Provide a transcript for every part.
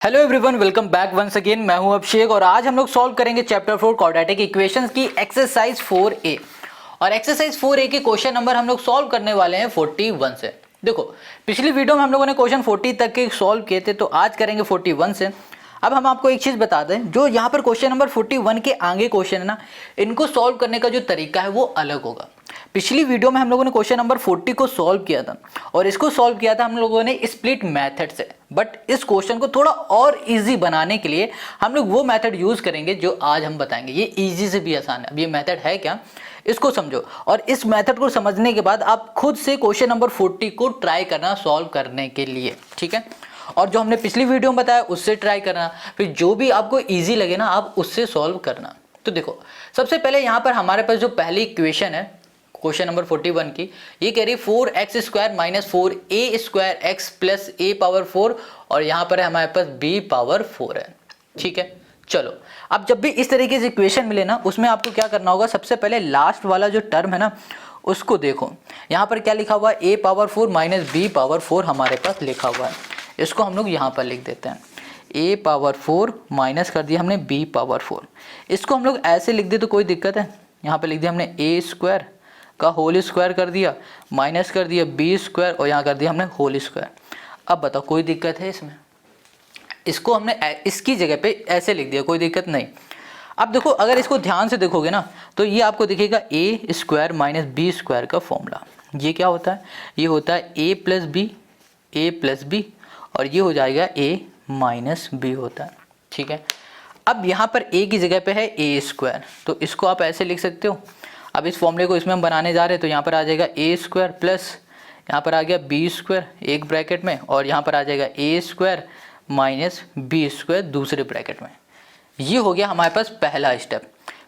Hello everyone, welcome back once again. मैं हूं अभिषेक और आज हम लोग सॉल्व करेंगे चैप्टर 4 क्वाड्रेटिक इक्वेशंस की एक्सरसाइज 4A। और एक्सरसाइज 4A के क्वेश्चन नंबर हम लोग सॉल्व करने वाले हैं 41 से। देखो, पिछली वीडियो में हम लोगों ने क्वेश्चन 40 तक के सॉल्व किए थे, तो आज करेंगे 41 से। अब हम आपको एक चीज़ बता दें, जो यहाँ पर क्वेश्चन नंबर 41 के आगे क्वेश्चन है ना, इनको सॉल्व करने का जो तरीका है वो अलग होगा। पिछली वीडियो में हम लोगों ने क्वेश्चन नंबर 40 को सॉल्व किया था और इसको सॉल्व किया था हम लोगों ने स्प्लिट मेथड से। बट इस क्वेश्चन को थोड़ा और इजी बनाने के लिए हम लोग वो मेथड यूज करेंगे जो आज हम बताएंगे। ये इजी से भी आसान है। अब ये मेथड है क्या, इसको समझो और इस मेथड को समझने के बाद आप खुद से क्वेश्चन नंबर 40 को ट्राई करना सॉल्व करने के लिए, ठीक है। और जो हमने पिछली वीडियो में बताया उससे ट्राई करना, फिर जो भी आपको ईजी लगे ना आप उससे सॉल्व करना। तो देखो, सबसे पहले यहाँ पर हमारे पास जो पहली इक्वेशन है क्वेश्चन नंबर 41 की, ये कह रही 4x square minus 4a square X plus a power 4 और यहाँ पर है हमारे पास b पावर 4 है, ठीक है। चलो, अब जब भी इस तरीके से इक्वेशन मिले ना, उसमें आपको क्या करना होगा, सबसे पहले लास्ट वाला जो टर्म है ना उसको देखो। यहाँ पर क्या लिखा हुआ है, a power 4 minus b power 4 हमारे पास लिखा हुआ है। इसको हम लोग यहाँ पर लिख देते हैं, a पावर 4 माइनस कर दिया हमने b पावर 4। इसको हम लोग ऐसे लिख दे तो कोई दिक्कत है? यहाँ पर लिख दिया हमने a स्क्वायर का होल स्क्वायर कर दिया, माइनस कर दिया बी स्क्वायर और यहाँ कर दिया हमने होल स्क्वायर। अब बताओ कोई दिक्कत है इसमें? इसको हमने इसकी जगह पे ऐसे लिख दिया, कोई दिक्कत नहीं। अब देखो, अगर इसको ध्यान से देखोगे ना तो ये आपको दिखेगा ए स्क्वायर माइनस बी स्क्वायर का फॉर्मूला। ये क्या होता है? ये होता है ए प्लस बी और ये हो जाएगा ए माइनस बी होता है, ठीक है। अब यहाँ पर ए की जगह पे है ए स्क्वायर, तो इसको आप ऐसे लिख सकते हो। अब इस फॉर्मूले को इसमें हम बनाने जा रहे हैं, तो यहाँ पर आ जाएगा ए स्क्वायर प्लस यहाँ पर आ गया बी स्क्वायर एक ब्रैकेट में और यहाँ पर आ जाएगा ए स्क्वायर माइनस बी स्क्वायर दूसरे ब्रैकेट में। ये हो गया हमारे पास पहला स्टेप।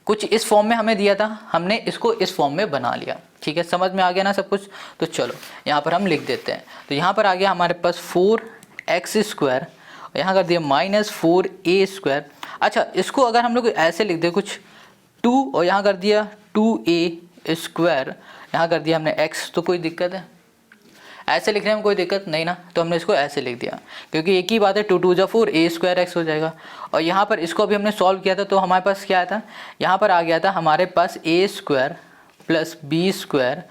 कुछ इस फॉर्म में हमें दिया था, हमने इसको इस फॉर्म में बना लिया, ठीक है। समझ में आ गया ना सब कुछ? तो चलो यहाँ पर हम लिख देते हैं। तो यहाँ पर आ गया हमारे पास 4x स्क्वायर, यहाँ कर दिया माइनस 4a स्क्वायर। अच्छा, इसको अगर हम लोग ऐसे लिख दे कुछ 2 और यहाँ कर दिया 2a स्क्वायर, यहाँ कर दिया हमने x, तो कोई दिक्कत है? ऐसे लिखने में कोई दिक्कत नहीं ना, तो हमने इसको ऐसे लिख दिया क्योंकि एक ही बात है, 2 2 जा 4 a स्क्वायर एक्स हो जाएगा। और यहाँ पर इसको अभी हमने सॉल्व किया था तो हमारे पास क्या आया था, यहाँ पर आ गया था हमारे पास a square plus B square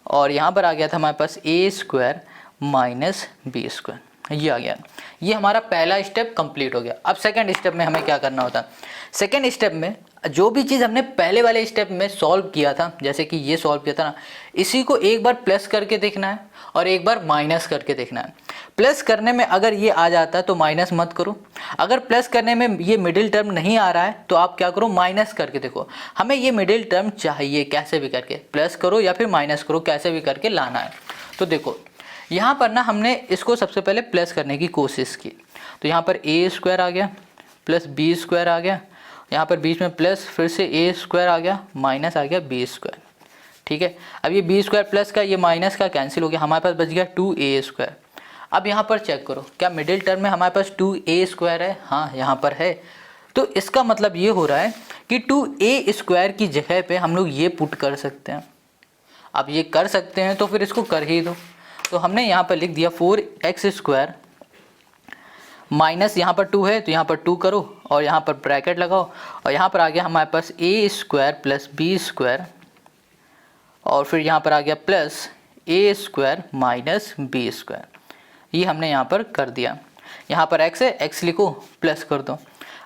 और यहाँ पर आ गया था हमारे पास a square minus B square. ये आ गया। ये हमारा पहला स्टेप कंप्लीट हो गया। अब सेकंड स्टेप में हमें क्या करना होता है? सेकंड स्टेप में जो भी चीज़ हमने पहले वाले स्टेप में सॉल्व किया था, जैसे कि ये सॉल्व किया था ना, इसी को एक बार प्लस करके देखना है और एक बार माइनस करके देखना है। प्लस करने में अगर ये आ जाता है तो माइनस मत करो, अगर प्लस करने में ये मिडिल टर्म नहीं आ रहा है तो आप क्या करो, माइनस करके देखो। हमें ये मिडिल टर्म चाहिए, कैसे भी करके प्लस करो या फिर माइनस करो, कैसे भी करके लाना है। तो देखो यहाँ पर ना हमने इसको सबसे पहले प्लस करने की कोशिश की, तो यहाँ पर ए स्क्वायर आ गया प्लस बी स्क्वायर आ गया, यहाँ पर बीच में प्लस, फिर से ए स्क्वायर आ गया माइनस आ गया बी स्क्वायर, ठीक है। अब ये बी स्क्वायर प्लस का ये माइनस का कैंसिल हो गया, हमारे पास बच गया 2a स्क्वायर। अब यहाँ पर चेक करो, क्या मिडिल टर्म में हमारे पास 2a स्क्वायर है? हाँ, यहाँ पर है। तो इसका मतलब ये हो रहा है कि 2a स्क्वायर की जगह पे हम लोग ये पुट कर सकते हैं। अब ये कर सकते हैं तो फिर इसको कर ही दो। तो हमने यहाँ पर लिख दिया 4x स्क्वायर माइनस यहाँ पर 2 है तो यहाँ पर 2 करो और यहाँ पर ब्रैकेट लगाओ और यहाँ पर आ गया हमारे पास a square plus B square और फिर यहाँ पर आ गया plus a square minus B square. ये हमने यहाँ पर कर दिया। यहाँ पर x है, x लिखो, प्लस कर दो।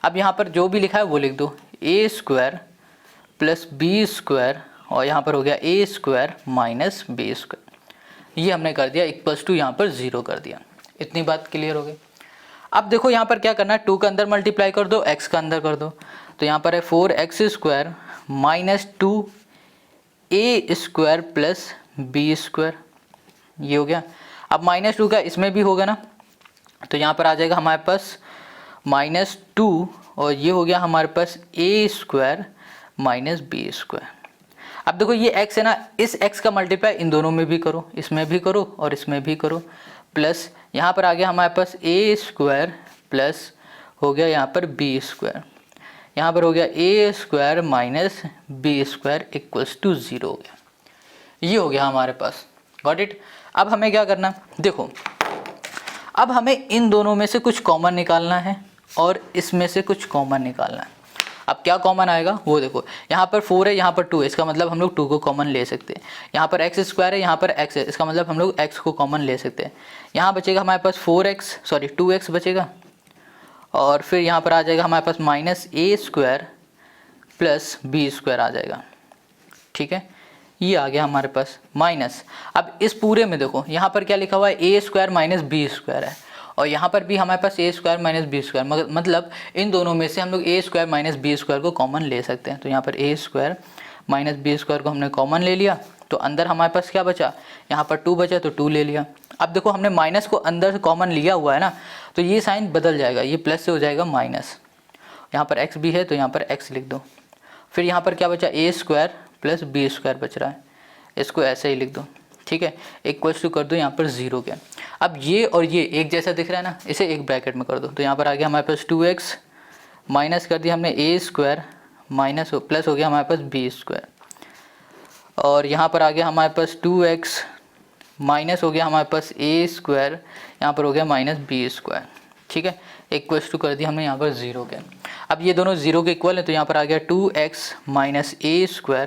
अब यहाँ पर जो भी लिखा है वो लिख दो, a square plus B square और यहाँ पर हो गया a square minus B square. ये हमने कर दिया इक्वल्स टू यहाँ पर 0 कर दिया। इतनी बात क्लियर हो गई। अब देखो यहाँ पर क्या करना है, 2 का अंदर मल्टीप्लाई कर दो, x का अंदर कर दो। तो यहाँ पर है 4x square minus 2a square plus B square, ये हो गया। अब माइनस 2 का इसमें भी होगा ना, तो यहाँ पर आ जाएगा हमारे पास माइनस 2 और ये हो गया हमारे पास a square minus B square. अब देखो ये x है ना, इस x का मल्टीप्लाई इन दोनों में भी करो, इसमें भी करो और इसमें भी करो, प्लस यहाँ पर आ गया हमारे पास a स्क्वायर प्लस हो गया यहाँ पर b स्क्वायर, यहाँ पर हो गया a square minus B square equals to 0 हो गया। ये हो गया हमारे पास, गॉट इट। अब हमें क्या करना, देखो अब हमें इन दोनों में से कुछ कॉमन निकालना है और इसमें से कुछ कॉमन निकालना है। अब क्या कॉमन आएगा वो देखो, यहाँ पर 4 है, यहाँ पर 2 है, इसका मतलब हम लोग 2 को कॉमन ले सकते हैं। यहाँ पर एक्स स्क्वायर है, यहाँ पर x है, इसका मतलब हम लोग x को कॉमन ले सकते हैं। यहाँ बचेगा हमारे पास 2x बचेगा, और फिर यहाँ पर आ जाएगा हमारे पास -a² प्लस b² आ जाएगा। ठीक है, ये आ गया हमारे पास माइनस। अब इस पूरे में देखो यहाँ पर क्या लिखा हुआ है, a² - b² है, और यहाँ पर भी हमारे पास a² - b², मतलब इन दोनों में से हम लोग a² - b² को कॉमन ले सकते हैं। तो यहाँ पर a² - b² को हमने कॉमन ले लिया, तो अंदर हमारे पास क्या बचा, यहाँ पर 2 बचा तो 2 ले लिया। अब देखो हमने माइनस को अंदर से कॉमन लिया हुआ है ना, तो ये साइन बदल जाएगा, ये प्लस से हो जाएगा माइनस। यहाँ पर x भी है तो यहाँ पर x लिख दो। फिर यहाँ पर क्या बचा, a² + b² बच रहा है, इसको ऐसे ही लिख दो। ठीक है, इक्वल्स टू कर दो यहाँ पर 0 के। अब ये और ये एक जैसा दिख रहा है ना, इसे एक ब्रैकेट में कर दो, तो यहाँ पर आ गया हमारे पास 2x, माइनस कर दिया हमने a² माइनस प्लस हो गया हमारे पास b², और यहाँ पर आ गया हमारे पास 2x माइनस हो गया हमारे पास a², यहाँ पर हो गया -b²। ठीक है, इक्वल्स टू कर दिया हमने यहाँ पर 0 के। अब ये दोनों 0 के इक्वल है, तो यहाँ पर आ गया 2x - a²,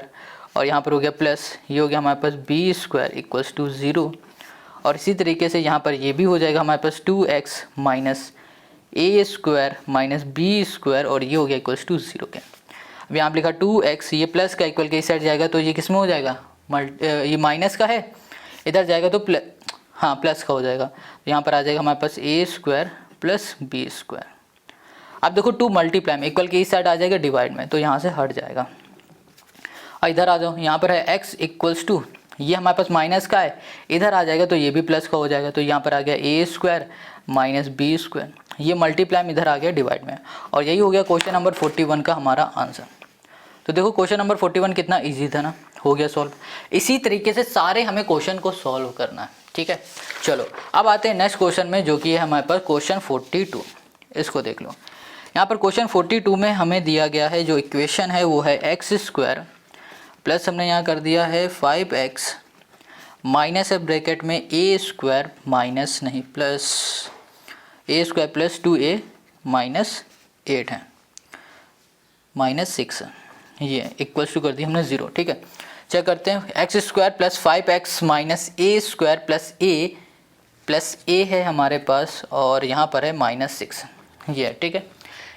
और यहाँ पर हो गया प्लस, ये हो गया हमारे पास b² इक्वल्स टू 0। और इसी तरीके से यहाँ पर ये भी हो जाएगा हमारे पास 2x - a² - b², और ये हो गया इक्वल्स टू 0 के। अब यहाँ पर लिखा 2x, ये प्लस का इक्वल के इस साइड जाएगा तो ये किस में हो जाएगा, ये माइनस का है, इधर जाएगा तो प्लस का हो जाएगा। तो यहाँ पर आ जाएगा हमारे पास a² + b²। अब देखो 2 मल्टीप्लाई में इक्वल के इस साइड आ जाएगा डिवाइड में, तो यहाँ से हट जाएगा। और इधर आ जाओ, यहाँ पर है x इक्वल्स टू, ये हमारे पास माइनस का है, इधर आ जाएगा तो ये भी प्लस का हो जाएगा, तो यहाँ पर आ गया a² - b²। ये मल्टीप्लाई में इधर आ गया डिवाइड में, और यही हो गया क्वेश्चन नंबर 41 का हमारा आंसर। तो देखो क्वेश्चन नंबर 41 कितना ईजी था ना, हो गया सॉल्व। इसी तरीके से सारे हमें क्वेश्चन को सॉल्व करना है। ठीक है, चलो अब आते हैं नेक्स्ट क्वेश्चन में, जो कि है हमारे पास क्वेश्चन 42। इसको देख लो, यहाँ पर क्वेश्चन 42 में हमें दिया गया है जो इक्वेशन है वो है x² प्लस हमने यहाँ कर दिया है 5x माइनस है ब्रैकेट में a² माइनस नहीं प्लस a² + 2a - 8 है -6 है, ये इक्वल्स टू कर दी हमने 0। ठीक है, चेक करते हैं, x² + 5x - a² + a है हमारे पास, और यहाँ पर है -6, ये ठीक है।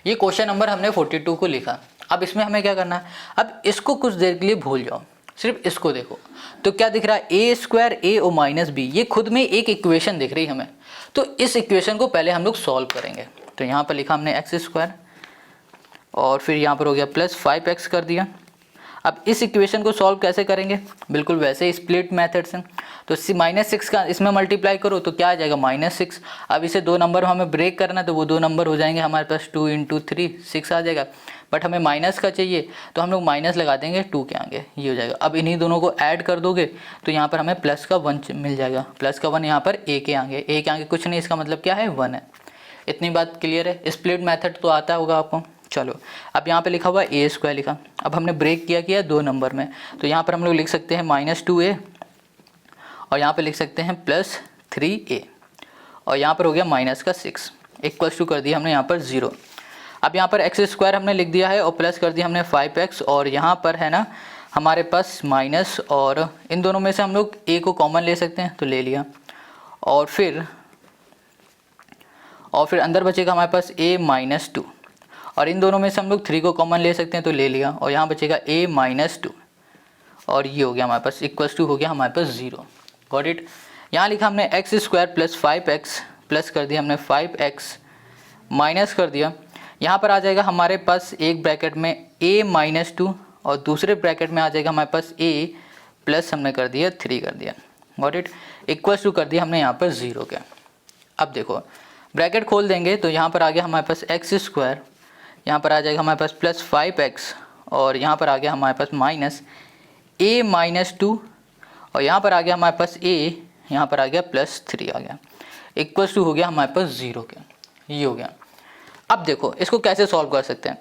ये क्वेश्चन नंबर हमने 42 को लिखा। अब इसमें हमें क्या करना है, अब इसको कुछ देर के लिए भूल जाओ, सिर्फ इसको देखो। तो क्या दिख रहा है, a² a और -b, ये खुद में एक इक्वेशन दिख रही है हमें। तो इस इक्वेशन को पहले हम लोग सॉल्व करेंगे। तो यहाँ पर लिखा हमने x², और फिर यहाँ पर हो गया प्लस 5x कर दिया। अब इस इक्वेशन को सॉल्व कैसे करेंगे, बिल्कुल वैसे ही स्प्लिट मेथड से। तो -6 का इसमें मल्टीप्लाई करो तो क्या आ जाएगा -6। अब इसे 2 नंबर हमें ब्रेक करना है, तो वो 2 नंबर हो जाएंगे हमारे पास 2 × 3 6 आ जाएगा। बट हमें माइनस का चाहिए तो हम लोग माइनस लगा देंगे 2 के आगे, ये हो जाएगा। अब इन्हीं दोनों को ऐड कर दोगे तो यहाँ पर हमें प्लस का 1 मिल जाएगा, प्लस का 1 यहाँ पर a के आगे कुछ नहीं, इसका मतलब क्या है 1 है। इतनी बात क्लियर है। स्प्लिट मेथड तो आता होगा आपको। चलो अब यहाँ पे लिखा हुआ a² लिखा, अब हमने ब्रेक किया 2 नंबर में, तो यहाँ पर हम लोग लिख सकते हैं -2a, और यहाँ पे लिख सकते हैं +3a, और यहाँ पर हो गया -6 इक्वल्स टू कर दिया हमने यहाँ पर 0। अब यहाँ पर x² हमने लिख दिया है और प्लस कर दिया हमने 5x, और यहाँ पर है ना हमारे पास माइनस, और इन दोनों में से हम लोग a को कॉमन ले सकते हैं तो ले लिया, और फिर अंदर बचेगा हमारे पास a - 2, और इन दोनों में से हम लोग 3 को कॉमन ले सकते हैं तो ले लिया, और यहाँ बचेगा a - 2, और ये हो गया हमारे पास इक्वल्स टू हो गया हमारे पास 0। Got it. यहाँ लिखा हमने x² + 5x प्लस कर दिया हमने 5x माइनस कर दिया, यहाँ पर आ जाएगा हमारे पास एक ब्रैकेट में a - 2, और दूसरे ब्रैकेट में आ जाएगा हमारे पास a प्लस हमने कर दिया 3 कर दिया। गॉट इट, इक्वल्स टू कर दिया हमने यहाँ पर 0 के। अब देखो ब्रैकेट खोल देंगे तो यहाँ पर आ गया हमारे पास x², यहाँ पर आ जाएगा हमारे पास प्लस 5x, और यहाँ पर आ गया हमारे पास माइनस a - 2, और यहाँ पर आ गया हमारे पास a, यहाँ पर आ गया +3 आ गया, इक्वल्स टू हो गया हमारे पास 0 के, ये हो गया। अब देखो इसको कैसे सॉल्व कर सकते हैं।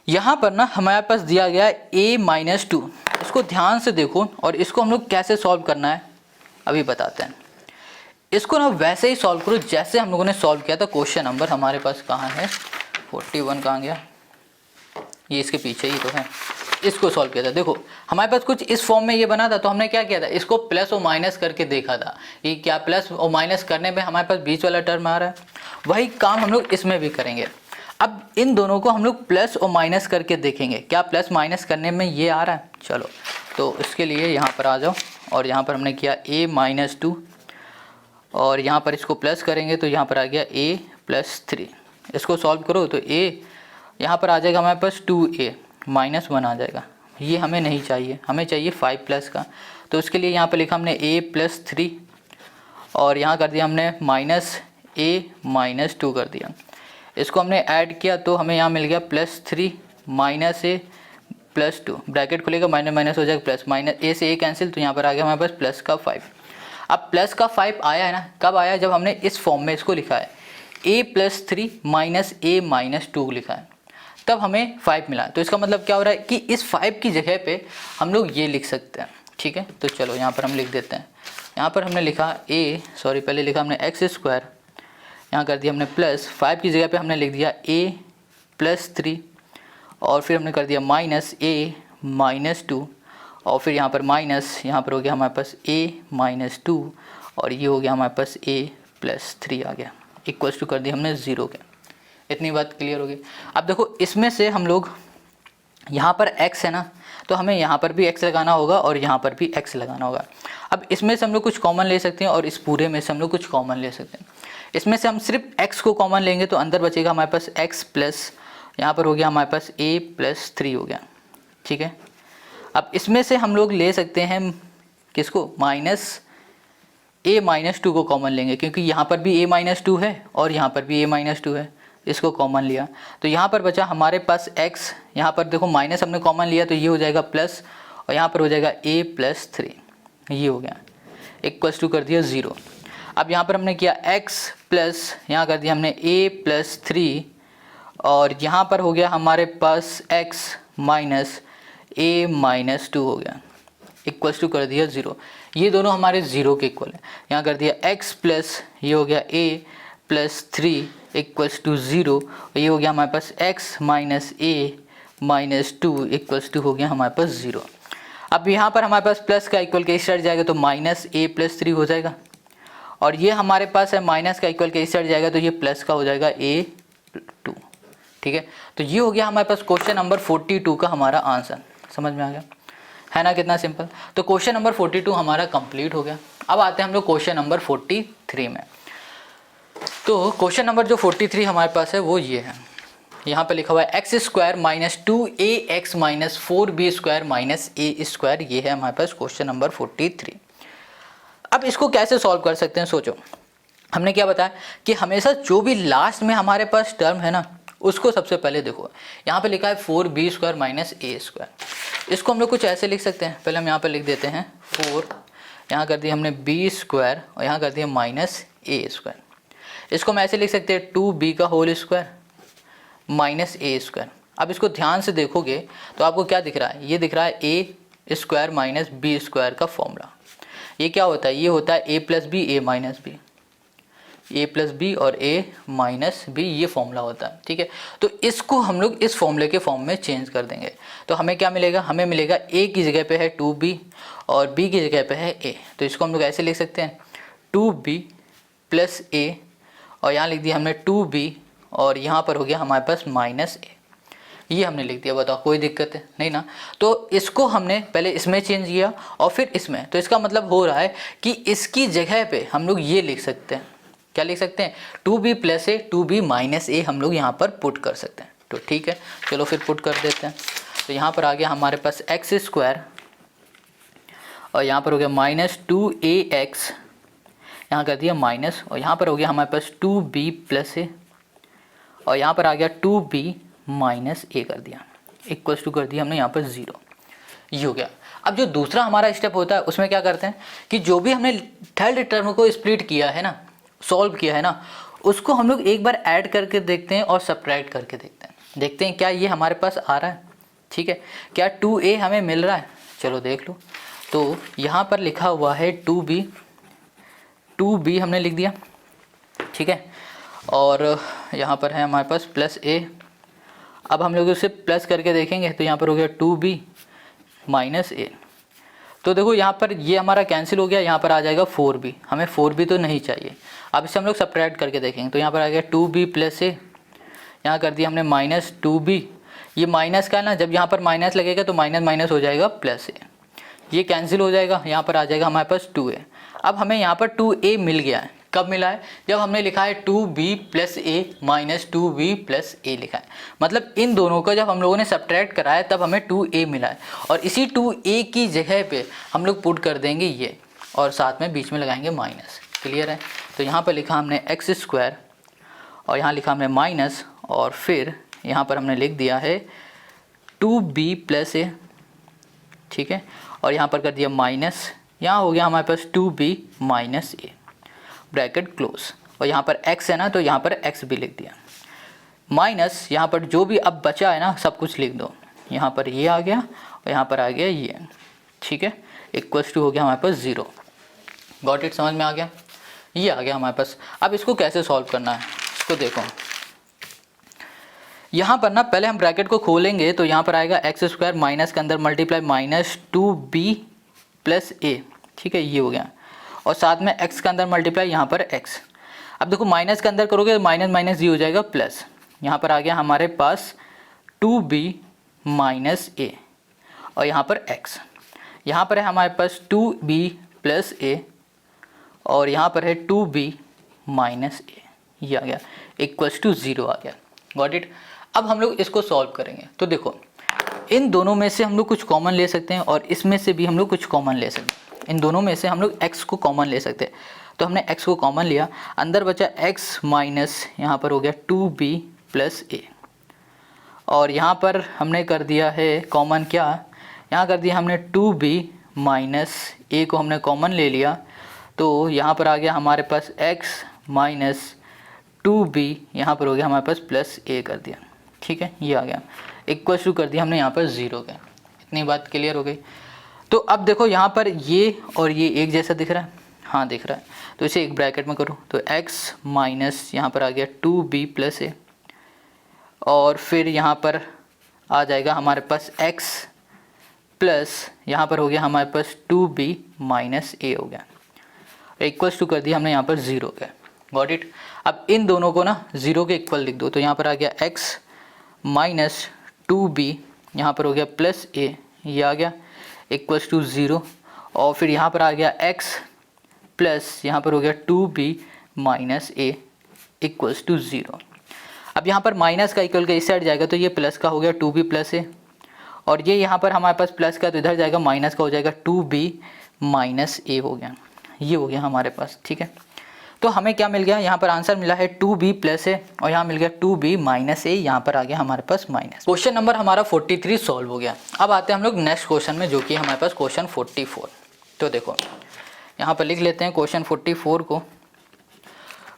यहाँ पर ना हमारे पास दिया गया है a - 2, इसको ध्यान से देखो, और इसको हम लोग कैसे सॉल्व करना है अभी बताते हैं। इसको ना वैसे ही सॉल्व करो जैसे हम लोगों ने सॉल्व किया था। क्वेश्चन नंबर हमारे पास कहाँ है, 41 कहाँ गया, ये इसके पीछे ही तो है। इसको सॉल्व किया था, देखो हमारे पास कुछ इस फॉर्म में ये बना था, तो हमने क्या किया था, इसको प्लस और माइनस करके देखा था। ये क्या प्लस और माइनस करने में हमारे पास बीच वाला टर्म आ रहा है, वही काम हम लोग इसमें भी करेंगे। अब इन दोनों को हम लोग प्लस और माइनस करके देखेंगे, क्या प्लस माइनस करने में ये आ रहा है। चलो तो इसके लिए यहाँ पर आ जाओ, और यहाँ पर हमने किया a माइनस 2, और यहाँ पर इसको प्लस करेंगे तो यहाँ पर आ गया a प्लस 3। इसको सॉल्व करो तो a यहाँ पर आ जाएगा हमारे पास 2a माइनस 1 आ जाएगा। ये हमें नहीं चाहिए, हमें चाहिए 5 प्लस का। तो उसके लिए यहाँ पर लिखा हमने a प्लस 3, और यहाँ कर दिया हमने माइनस a माइनस 2 कर दिया। इसको हमने ऐड किया तो हमें यहाँ मिल गया plus 3 minus a plus 2, bracket खुलेगा, माइनस माइनस हो जाएगा प्लस, माइनस a से a कैंसिल, तो यहाँ पर आ गया हमारे पास प्लस का 5। अब प्लस का 5 आया है ना, कब आया, जब हमने इस फॉर्म में इसको लिखा है a plus 3 minus a minus 2 लिखा है, तब हमें 5 मिला। तो इसका मतलब क्या हो रहा है कि इस 5 की जगह पे हम लोग ये लिख सकते हैं, ठीक है। तो चलो यहाँ पर हम लिख देते हैं, यहाँ पर हमने लिखा पहले लिखा हमने एक्स स्क्वायर, यहाँ कर दिया हमने प्लस 5 की जगह पे हमने लिख दिया a प्लस 3, और फिर हमने कर दिया माइनस a माइनस 2, और फिर यहाँ पर माइनस, यहाँ पर हो गया हमारे पास a माइनस 2, और ये हो गया हमारे पास a प्लस 3 आ गया, इक्वल्स टू कर दिया हमने 0 के। इतनी बात क्लियर होगी। अब देखो इसमें से हम लोग, यहाँ पर x है ना, तो हमें यहाँ पर भी x लगाना होगा और यहाँ पर भी x लगाना होगा। अब इसमें से हम लोग कुछ कॉमन ले सकते हैं और इस पूरे में से हम लोग कुछ कॉमन ले सकते हैं। इसमें से हम सिर्फ x को कॉमन लेंगे तो अंदर बचेगा हमारे पास x प्लस, यहाँ पर हो गया हमारे पास a प्लस 3 हो गया, ठीक है। अब इसमें से हम लोग ले सकते हैं किसको, माइनस a माइनस 2 को कॉमन लेंगे, क्योंकि यहाँ पर भी a माइनस 2 है और यहाँ पर भी a माइनस 2 है, इसको कॉमन लिया तो यहाँ पर बचा हमारे पास x। यहाँ पर देखो माइनस हमने कॉमन लिया तो ये हो जाएगा प्लस, और यहाँ पर हो जाएगा a प्लस 3, ये हो गया, इक्वल्स टू कर दिया 0। अब यहाँ पर हमने किया x प्लस, यहाँ कर दिया हमने a प्लस 3, और यहाँ पर हो गया हमारे पास x माइनस a माइनस 2 हो गया, इक्वल्स टू कर दिया 0। ये दोनों हमारे 0 के इक्वल है। यहाँ कर दिया x प्लस, ये हो गया a प्लस 3 इक्वल्स टू 0, ये हो गया हमारे पास x minus a minus 2 equals to हो गया हमारे पास 0। अब यहाँ पर हमारे पास प्लस का इक्वल के इस साइड जाएगा तो माइनस a प्लस 3 हो जाएगा, और ये हमारे पास है माइनस का इक्वल के इस साइड जाएगा तो ये प्लस का हो जाएगा a2, ठीक है। तो ये हो गया हमारे पास क्वेश्चन नंबर 42 का हमारा आंसर। समझ में आ गया है ना, कितना सिंपल। तो क्वेश्चन नंबर 42 हमारा कंप्लीट हो गया। अब आते हैं हम लोग क्वेश्चन नंबर 43 में। तो क्वेश्चन नंबर जो 43 हमारे पास है वो ये है, यहाँ पे लिखा हुआ है x square minus 2ax minus 4b square minus a square, ये है हमारे पास क्वेश्चन नंबर 43। अब इसको कैसे सॉल्व कर सकते हैं, सोचो। हमने क्या बताया कि हमेशा जो भी लास्ट में हमारे पास टर्म है ना, उसको सबसे पहले देखो, यहाँ पे लिखा है 4b square minus a square, इसको हम लोग कुछ ऐसे लिख सकते हैं। पहले हम यहाँ पे लिख देते हैं 4, यहाँ कर दिया हमने b स्क्वायर, और यहाँ कर दिया माइनस a स्क्वायर। इसको हम ऐसे लिख सकते हैं 2b का whole square minus a square. अब इसको ध्यान से देखोगे तो आपको क्या दिख रहा है, ये दिख रहा है a square minus b square का फॉर्मूला। ये क्या होता है, ये होता है a plus B a minus B, a plus B और a माइनस बी, ये फॉर्मूला होता है, ठीक है। तो इसको हम लोग इस फॉर्मूले के फॉर्म में चेंज कर देंगे तो हमें क्या मिलेगा, हमें मिलेगा a की जगह पे है 2b और b की जगह पे है a। तो इसको हम लोग ऐसे लिख सकते हैं 2b प्लस a, और यहाँ लिख दिया हमने 2b, और यहाँ पर हो गया हमारे पास माइनस a, ये हमने लिख दिया। बताओ कोई दिक्कत है नहीं ना। तो इसको हमने पहले इसमें चेंज किया और फिर इसमें, तो इसका मतलब हो रहा है कि इसकी जगह पे हम लोग ये लिख सकते हैं, क्या लिख सकते हैं, 2b plus a 2b minus a हम लोग यहाँ पर पुट कर सकते हैं। तो ठीक है, चलो फिर पुट कर देते हैं। तो यहाँ पर आ गया हमारे पास एक्स स्क्वायर, और यहाँ पर हो गया माइनस 2ax, यहाँ कर दिया माइनस, और यहाँ पर हो गया हमारे पास 2b प्लस a, और यहाँ पर आ गया 2b माइनस a कर दिया, इक्वल्स टू कर दिया हमने यहाँ पर 0, ये हो गया। अब जो दूसरा हमारा स्टेप होता है उसमें क्या करते हैं कि जो भी हमने थर्ड टर्म को स्प्लिट किया है ना, सॉल्व किया है ना, उसको हम लोग एक बार ऐड करके देखते हैं और सब्ट्रैक्ट करके देखते हैं क्या ये हमारे पास आ रहा है, ठीक है, क्या 2a हमें मिल रहा है। चलो देख लो। तो यहाँ पर लिखा हुआ है 2b 2b हमने लिख दिया, ठीक है। और यहाँ पर है हमारे पास प्लस a। अब हम लोग उसे प्लस करके देखेंगे तो यहाँ पर हो गया 2b माइनस a। तो देखो यहाँ पर ये हमारा कैंसिल हो गया, यहाँ पर आ जाएगा 4b, हमें 4b तो नहीं चाहिए। अब इसे हम लोग सब्ट्रैक्ट करके देखेंगे तो यहाँ पर आ गया 2b प्लस a, यहाँ कर दिया हमने माइनस 2b। ये माइनस का है ना, जब यहाँ पर माइनस लगेगा तो माइनस माइनस हो जाएगा प्लस a, ये कैंसिल हो जाएगा, यहाँ पर आ जाएगा हमारे पास 2a। अब हमें यहाँ पर 2a मिल गया है, कब मिला है? जब हमने लिखा है 2b plus a minus 2b plus a लिखा है, मतलब इन दोनों का जब हम लोगों ने सब्ट्रैक्ट करा है तब हमें 2a मिला है। और इसी 2a की जगह पे हम लोग पुट कर देंगे ये, और साथ में बीच में लगाएंगे माइनस। क्लियर है? तो यहाँ पर लिखा हमने एक्स स्क्वायर और यहाँ लिखा हमने माइनस, और फिर यहाँ पर हमने लिख दिया है 2b प्लस a, ठीक है। और यहाँ पर कर दिया माइनस, यहाँ हो गया हमारे पास 2b minus a, bracket close. और यहाँ पर x है ना, तो यहाँ पर x भी लिख दिया, माइनस यहाँ पर जो भी अब बचा है ना सब कुछ लिख दो। यहाँ पर ये आ गया और यहाँ पर आ गया ये, ठीक है। इक्वल्स टू हो गया हमारे पास 0। Got it? समझ में आ गया? ये आ गया हमारे पास। अब इसको कैसे सॉल्व करना है इसको देखो। यहाँ पर ना पहले हम ब्रैकेट को खोलेंगे तो यहाँ पर आएगा एक्स स्क्वायर माइनस के अंदर multiply minus 2b plus a, ठीक है, ये हो गया। और साथ में x के अंदर मल्टीप्लाई यहाँ पर x। अब देखो माइनस के अंदर करोगे तो माइनस माइनस ये हो जाएगा प्लस, यहाँ पर आ गया हमारे पास 2b माइनस a, और यहाँ पर x। यहाँ पर है हमारे पास 2b प्लस a, और यहाँ पर है 2b माइनस a, ये आ गया, इक्वल्स टू 0 आ गया। Got it? अब हम लोग इसको सॉल्व करेंगे तो देखो इन दोनों में से हम लोग कुछ कॉमन ले सकते हैं और इसमें से भी हम लोग कुछ कॉमन ले सकते हैं। इन दोनों में से हम लोग x को कॉमन ले सकते हैं, तो हमने x को कॉमन लिया, अंदर बचा x माइनस यहाँ पर हो गया 2b प्लस a, और यहाँ पर हमने कर दिया है कॉमन, क्या यहाँ कर दिया हमने 2b माइनस a को हमने कॉमन ले लिया, तो यहाँ पर आ गया हमारे पास x माइनस 2b, यहाँ पर हो गया हमारे पास प्लस a कर दिया, ठीक है, ये आ गया, इक्वल टू कर दिया हमने यहाँ पर 0 का। इतनी बात क्लियर हो गई? तो अब देखो यहाँ पर ये और ये एक जैसा दिख रहा है, हाँ दिख रहा है, तो इसे एक ब्रैकेट में करो तो x माइनस यहाँ पर आ गया 2b प्लस a, और फिर यहाँ पर आ जाएगा हमारे पास x प्लस यहाँ पर हो गया हमारे पास 2b माइनस a हो गया, इक्वल्स टू कर दिया हमने यहाँ पर 0 का। Got it? अब इन दोनों को ना 0 के इक्वल लिख दो, तो यहाँ पर आ गया x माइनस 2b, यहाँ पर हो गया प्लस a, ये आ गया, इक्वल्स टू 0, और फिर यहाँ पर आ गया x प्लस यहाँ पर हो गया 2b minus a, equals to 0। अब यहाँ पर माइनस का इक्वल का इस साइड जाएगा तो ये प्लस का हो गया 2b प्लस a, और ये यहाँ पर हमारे पास प्लस का तो इधर जाएगा माइनस का हो जाएगा 2b माइनस a हो गया, ये हो गया हमारे पास, ठीक है। तो हमें क्या मिल गया? यहाँ पर आंसर मिला है 2b प्लस a, और यहाँ मिल गया 2b माइनस a, यहाँ पर आ गया हमारे पास माइनस। क्वेश्चन नंबर हमारा 43 सॉल्व हो गया। अब आते हैं हम लोग नेक्स्ट क्वेश्चन में, जो कि हमारे पास क्वेश्चन 44। तो देखो यहाँ पर लिख लेते हैं क्वेश्चन 44 को।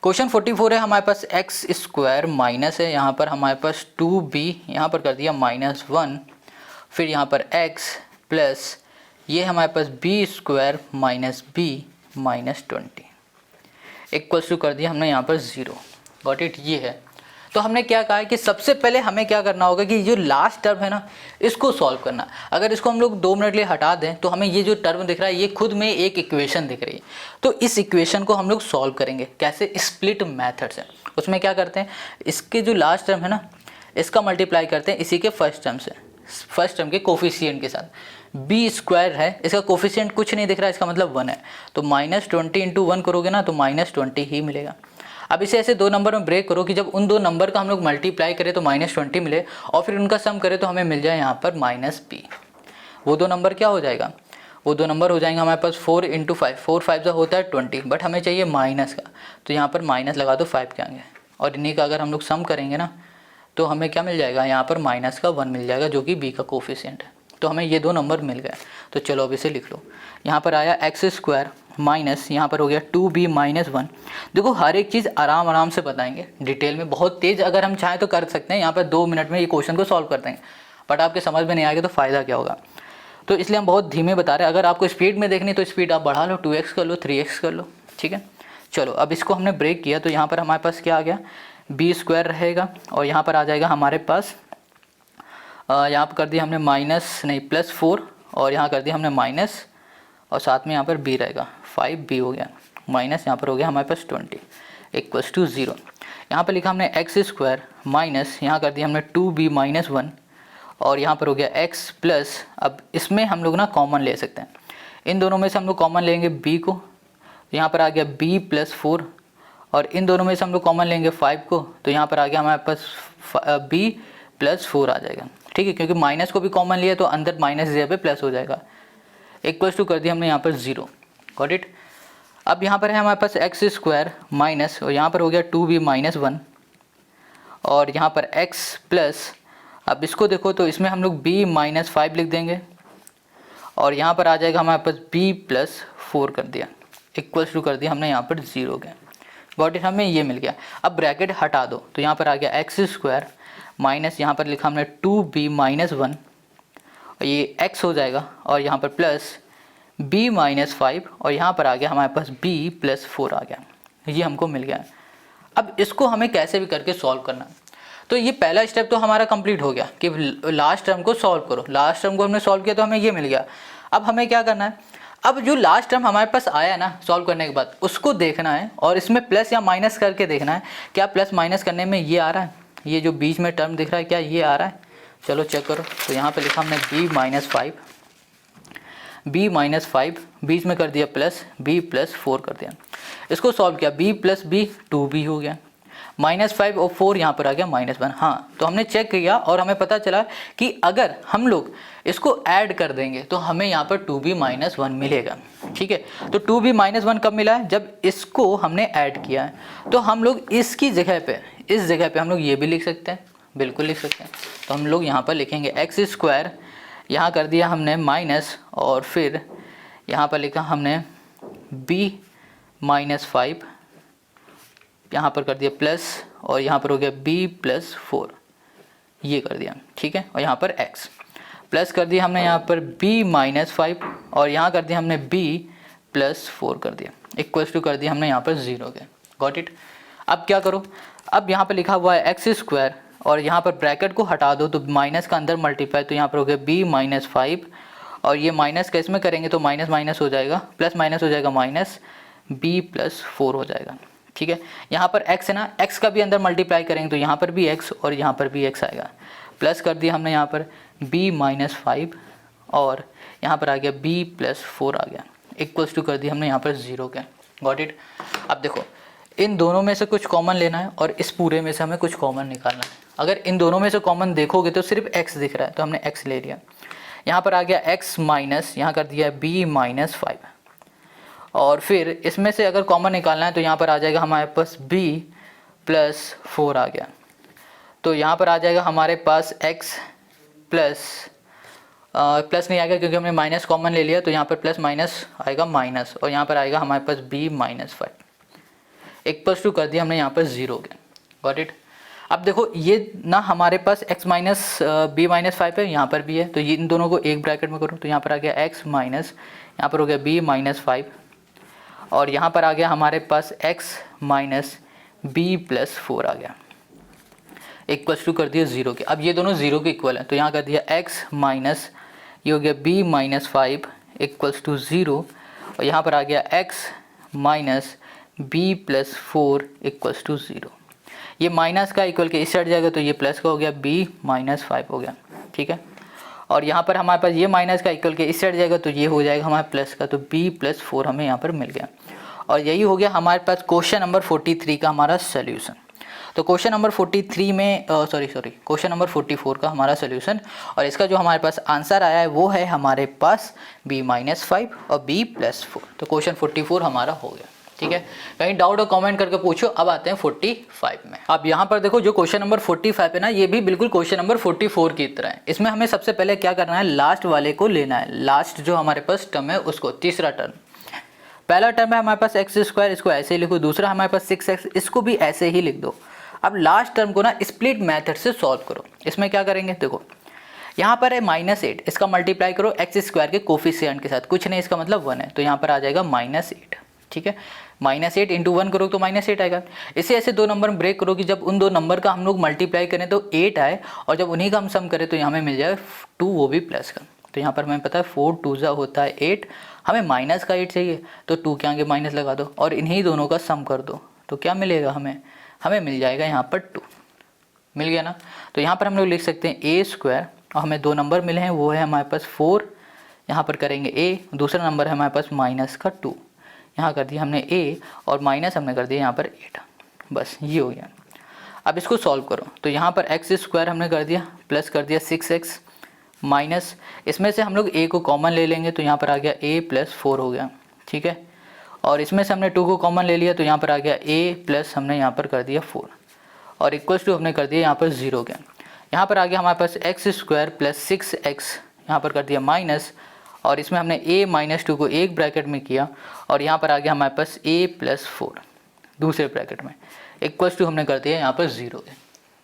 क्वेश्चन 44 है हमारे पास एक्स स्क्वायर माइनस है, यहाँ पर हमारे पास 2b, यहाँ पर कर दिया माइनस 1, फिर यहाँ पर x प्लस ये हमारे पास b square minus b minus 20, equals to कर दिया हमने यहाँ पर 0। Got it? ये है। तो हमने क्या कहा है कि सबसे पहले हमें क्या करना होगा कि जो लास्ट टर्म है ना इसको सॉल्व करना। अगर इसको हम लोग 2 मिनट लिए हटा दें तो हमें ये जो टर्म दिख रहा है ये खुद में एक इक्वेशन दिख रही है, तो इस इक्वेशन को हम लोग सॉल्व करेंगे कैसे? स्प्लिट मेथड से। उसमें क्या करते हैं, इसके जो लास्ट टर्म है ना इसका मल्टीप्लाई करते हैं इसी के फर्स्ट टर्म से, फर्स्ट टर्म के कोफिशिएंट के साथ। b स्क्वायर है, इसका कोफिशिएंट कुछ नहीं दिख रहा है, इसका मतलब 1 है, तो माइनस 20 इंटू 1 करोगे ना तो माइनस 20 ही मिलेगा। अब इसे ऐसे 2 नंबर में ब्रेक करो कि जब उन 2 नंबर का हम लोग मल्टीप्लाई करें तो माइनस 20 मिले, और फिर उनका सम करें तो हमें मिल जाए यहाँ पर माइनस b। वो 2 नंबर क्या हो जाएगा? वो 2 नंबर हो जाएंगे हमारे पास 4 इंटू 5, 4 5 होता है 20, बट हमें चाहिए माइनस का, तो यहाँ पर माइनस लगा दो 5 के आगे, और इन्हीं का अगर हम लोग सम करेंगे ना तो हमें क्या मिल जाएगा? यहाँ पर माइनस का 1 मिल जाएगा, जो कि b का कोफिशिएंट है। तो हमें ये 2 नंबर मिल गए। तो चलो अब इसे लिख लो। यहाँ पर आया एक्स स्क्वायर माइनस यहाँ पर हो गया 2b माइनस 1। देखो हर एक चीज़ आराम आराम से बताएंगे डिटेल में, बहुत तेज़ अगर हम चाहें तो कर सकते हैं, यहाँ पर 2 मिनट में ये क्वेश्चन को सॉल्व कर देंगे, बट आपके समझ में नहीं आएगा तो फ़ायदा क्या होगा। तो इसलिए हम बहुत धीमे बता रहे हैं। अगर आपको स्पीड में देखनी तो स्पीड आप बढ़ा लो, 2x कर लो, 3x कर लो, ठीक है। चलो अब इसको हमने ब्रेक किया तो यहाँ पर हमारे पास क्या आ गया, बी स्क्वायर रहेगा और यहाँ पर आ जाएगा हमारे पास यहाँ पर कर दिया हमने माइनस नहीं +4 और यहाँ कर दिया हमने माइनस और साथ में यहाँ पर b रहेगा 5b हो गया माइनस यहाँ पर हो गया हमारे पास 20 इक्वल्स टू 0। यहाँ पर लिखा हमने एक्स स्क्वायर माइनस यहाँ कर दिया हमने 2b - 1 और यहाँ पर हो गया x प्लस, अब इसमें हम लोग ना कॉमन ले सकते हैं, इन दोनों में से हम लोग कॉमन लेंगे b को, तो यहाँ पर आ गया b + 4 और इन दोनों में से हम लोग कॉमन लेंगे 5 को, तो यहाँ पर आ गया हमारे पास b + 4 आ जाएगा। ठीक है, क्योंकि माइनस को भी कॉमन लिया तो अंदर माइनस जगह पे प्लस हो जाएगा। इक्वल्स टू कर दिया हमने यहाँ पर 0। Got it. अब यहाँ पर है हमारे पास एक्स स्क्वायर माइनस और यहाँ पर हो गया 2b - 1 और यहाँ पर x प्लस, अब इसको देखो तो इसमें हम लोग b - 5 लिख देंगे और यहाँ पर आ जाएगा हमारे पास b + 4 कर दिया इक्वल्स टू कर दिया हमने यहाँ पर 0 गया। गॉट इट, हमें ये मिल गया। अब ब्रैकेट हटा दो तो यहाँ पर आ गया एक्स स्क्वायर माइनस यहाँ पर लिखा हमने 2b - 1 और ये x हो जाएगा और यहाँ पर प्लस b - 5 और यहाँ पर आ गया हमारे पास b + 4 आ गया, ये हमको मिल गया। अब इसको हमें कैसे भी करके सॉल्व करना है, तो ये पहला स्टेप तो हमारा कंप्लीट हो गया कि लास्ट टर्म को सॉल्व करो। लास्ट टर्म को हमने सॉल्व किया तो हमें ये मिल गया। अब हमें क्या करना है, अब जो लास्ट टर्म हमारे पास आया ना सॉल्व करने के बाद उसको देखना है और इसमें प्लस या माइनस करके देखना है क्या प्लस माइनस करने में ये आ रहा है, ये जो बीच में टर्म दिख रहा है क्या ये आ रहा है। चलो चेक करो, तो यहाँ पे लिखा हमने b - 5 बीच में कर दिया प्लस b + 4 कर दिया। इसको सॉल्व किया b + b 2b हो गया, -5 और 4 यहाँ पर आ गया -1। हाँ, तो हमने चेक किया और हमें पता चला कि अगर हम लोग इसको ऐड कर देंगे तो हमें यहाँ पर 2b - 1 मिलेगा। ठीक है, तो 2b - 1 कब मिला है, जब इसको हमने ऐड किया है। तो हम लोग इसकी जगह पे इस जगह पे हम लोग ये भी लिख सकते हैं, बिल्कुल लिख सकते हैं। तो हम लोग यहाँ पर लिखेंगे एक्स स्क्वायर, यहाँ कर दिया हमने माइनस और फिर यहाँ पर लिखा हमने b - 5, यहाँ पर कर दिया प्लस और यहाँ पर हो गया b + 4, ये कर दिया। ठीक है, और यहाँ पर x प्लस कर दिया हमने यहाँ पर b - 5 और यहाँ कर दिया हमने b + 4 कर दिया इक्वल्स टू कर दिया हमने यहाँ पर 0 के। Got it. अब क्या करो, अब यहाँ पर लिखा हुआ है एक्स स्क्वायर और यहाँ पर ब्रैकेट को हटा दो तो माइनस का अंदर मल्टीप्लाई, तो यहाँ पर हो गया b - 5 और ये माइनस का इसमें करेंगे तो माइनस माइनस हो जाएगा, प्लस माइनस हो जाएगा माइनस b + 4 हो जाएगा। ठीक है, यहाँ पर x है ना, x का भी अंदर मल्टीप्लाई करेंगे तो यहाँ पर भी x और यहाँ पर भी x आएगा। प्लस कर दिया हमने यहाँ पर b - 5 और यहाँ पर आ गया b + 4 आ गया इक्वल्स टू कर दिया हमने यहाँ पर 0 के। Got it. अब देखो इन दोनों में से कुछ कॉमन लेना है और इस पूरे में से हमें कुछ कॉमन निकालना है। अगर इन दोनों में से कॉमन देखोगे तो सिर्फ x दिख रहा है तो हमने x ले लिया। यहाँ पर आ गया x माइनस, यहाँ कर दिया b - 5 और फिर इसमें से अगर कॉमन निकालना है तो यहाँ पर आ जाएगा हमारे पास b + 4 आ गया। तो यहाँ पर आ जाएगा हमारे पास x प्लस नहीं आएगा क्योंकि हमने माइनस कॉमन ले लिया, तो यहाँ पर प्लस माइनस आएगा माइनस और यहाँ पर आएगा हमारे पास b - 5 इक्वल्स टू कर दिया हमने यहाँ पर 0 के। Got it. अब देखो ये ना हमारे पास x माइनस b - 5 है, यहाँ पर भी है, तो ये इन दोनों को एक ब्रैकेट में करो तो यहाँ पर आ गया x माइनस, यहाँ पर हो गया b - 5 और यहाँ पर आ गया हमारे पास x माइनस b + 4 आ गया इक्वल्स टू कर दिया 0 के। अब ये दोनों 0 के इक्वल है तो यहाँ कर दिया x माइनस, ये हो गया b - 5 इक्वल्स टू 0 और यहाँ पर आ गया x minus b + 4 equals to 0। ये माइनस का इक्वल के इस साइड जाएगा तो ये प्लस का हो गया b - 5 हो गया। ठीक है, और यहाँ पर हमारे पास ये माइनस का इक्वल के इस साइड जाएगा तो ये हो जाएगा हमारे प्लस का, तो b + 4 हमें यहाँ पर मिल गया। और यही हो गया हमारे पास क्वेश्चन नंबर 43 का हमारा सोल्यूशन। तो क्वेश्चन नंबर 43 में क्वेश्चन नंबर 44 का हमारा सोल्यूशन और इसका जो हमारे पास आंसर आया है वो है हमारे पास b - 5 और b + 4। तो क्वेश्चन 44 हमारा हो गया। ठीक है, कहीं डाउट हो कमेंट करके पूछो। अब आते हैं 45 में। अब यहाँ पर देखो जो क्वेश्चन नंबर 45 है ना, ये भी बिल्कुल क्वेश्चन नंबर 44 की तरह है। इसमें हमें सबसे पहले क्या करना है, लास्ट वाले को लेना है, लास्ट जो हमारे पास टर्म है उसको, तीसरा टर्म। पहला टर्म है हमारे पास एक्स स्क्वायर, इसको ऐसे ही लिखो। दूसरा हमारे पास 6x, इसको भी ऐसे ही लिख दो। अब लास्ट टर्म को ना स्प्लिट मेथड से सॉल्व करो। इसमें क्या करेंगे, देखो यहाँ पर है -8, इसका मल्टीप्लाई करो एक्स स्क्वायर के कोफिशिएंट के साथ, कुछ नहीं इसका मतलब 1 है, तो यहाँ पर आ जाएगा -8। ठीक है। -8 इंटू 1 करो तो -8 आएगा। इसे ऐसे दो नंबर में ब्रेक करो कि जब उन दो नंबर का हम लोग मल्टीप्लाई करें तो 8 आए, और जब उन्हीं का हम सम करें तो यहाँ हमें मिल जाए 2, वो भी प्लस का। तो यहाँ पर हमें पता है 4 2 जा होता है 8, हमें माइनस का 8 चाहिए तो 2 के आगे माइनस लगा दो और इन्हीं दोनों का सम कर दो, तो क्या मिलेगा हमें मिल जाएगा यहाँ पर 2। मिल गया ना। तो यहाँ पर हम लोग लिख सकते हैं a², और हमें दो नंबर मिले हैं, वो है हमारे पास 4, यहाँ पर करेंगे a, दूसरा नंबर है हमारे पास माइनस का 2, यहाँ कर दिया हमने a और माइनस हमने कर दिया यहाँ पर 8। बस ये हो गया। अब इसको सॉल्व करो तो यहाँ पर x² हमने कर दिया, प्लस कर दिया 6x, माइनस इसमें से हम लोग a को कॉमन ले लेंगे तो यहाँ पर आ गया a + 4 हो गया, ठीक है। और इसमें से हमने 2 को कॉमन ले लिया तो यहाँ पर आ गया a प्लस हमने यहाँ पर कर दिया 4, और इक्वल्स टू हमने कर दिया यहाँ पर 0 हो गया। यहाँ पर आ गया हमारे पास x² + 6x, यहाँ पर कर दिया माइनस, और इसमें हमने a - 2 को एक ब्रैकेट में किया, और यहाँ पर आ गया हमारे पास a + 4 दूसरे ब्रैकेट में, इक्वल्स टू हमने कर दिया यहाँ पर 0 है।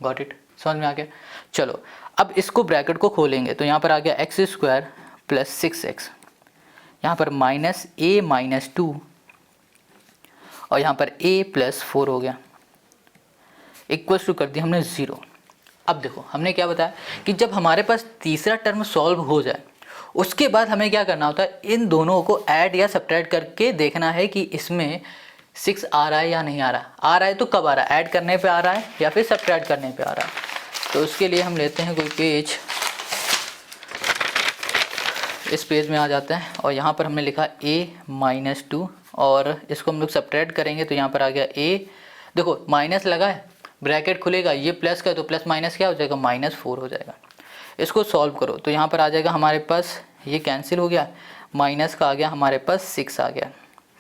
गॉट इट, समझ में आ गया। चलो अब इसको ब्रैकेट को खोलेंगे तो यहाँ पर आ गया x² + 6x, यहाँ पर -a - 2 और यहाँ पर a + 4 हो गया, इक्वल्स टू कर दिया हमने 0। अब देखो हमने क्या बताया कि जब हमारे पास तीसरा टर्म सॉल्व हो जाए उसके बाद हमें क्या करना होता है, इन दोनों को ऐड या सब्ट्रैक्ट करके देखना है कि इसमें 6 आ रहा है या नहीं आ रहा। आ रहा है तो कब आ रहा है, ऐड करने पे आ रहा है या फिर सब्ट्रैक्ट करने पे आ रहा है। तो उसके लिए हम लेते हैं कोई पेज, इस पेज में आ जाते हैं और यहाँ पर हमने लिखा a - 2 और इसको हम लोग सब्ट्रैक्ट करेंगे तो यहाँ पर आ गया a, देखो माइनस लगा है, ब्रैकेट खुलेगा, ये प्लस का तो प्लस माइनस क्या हो जाएगा, -4 हो जाएगा। इसको सॉल्व करो तो यहाँ पर आ जाएगा हमारे पास, ये कैंसिल हो गया, माइनस का आ गया हमारे पास 6 आ गया,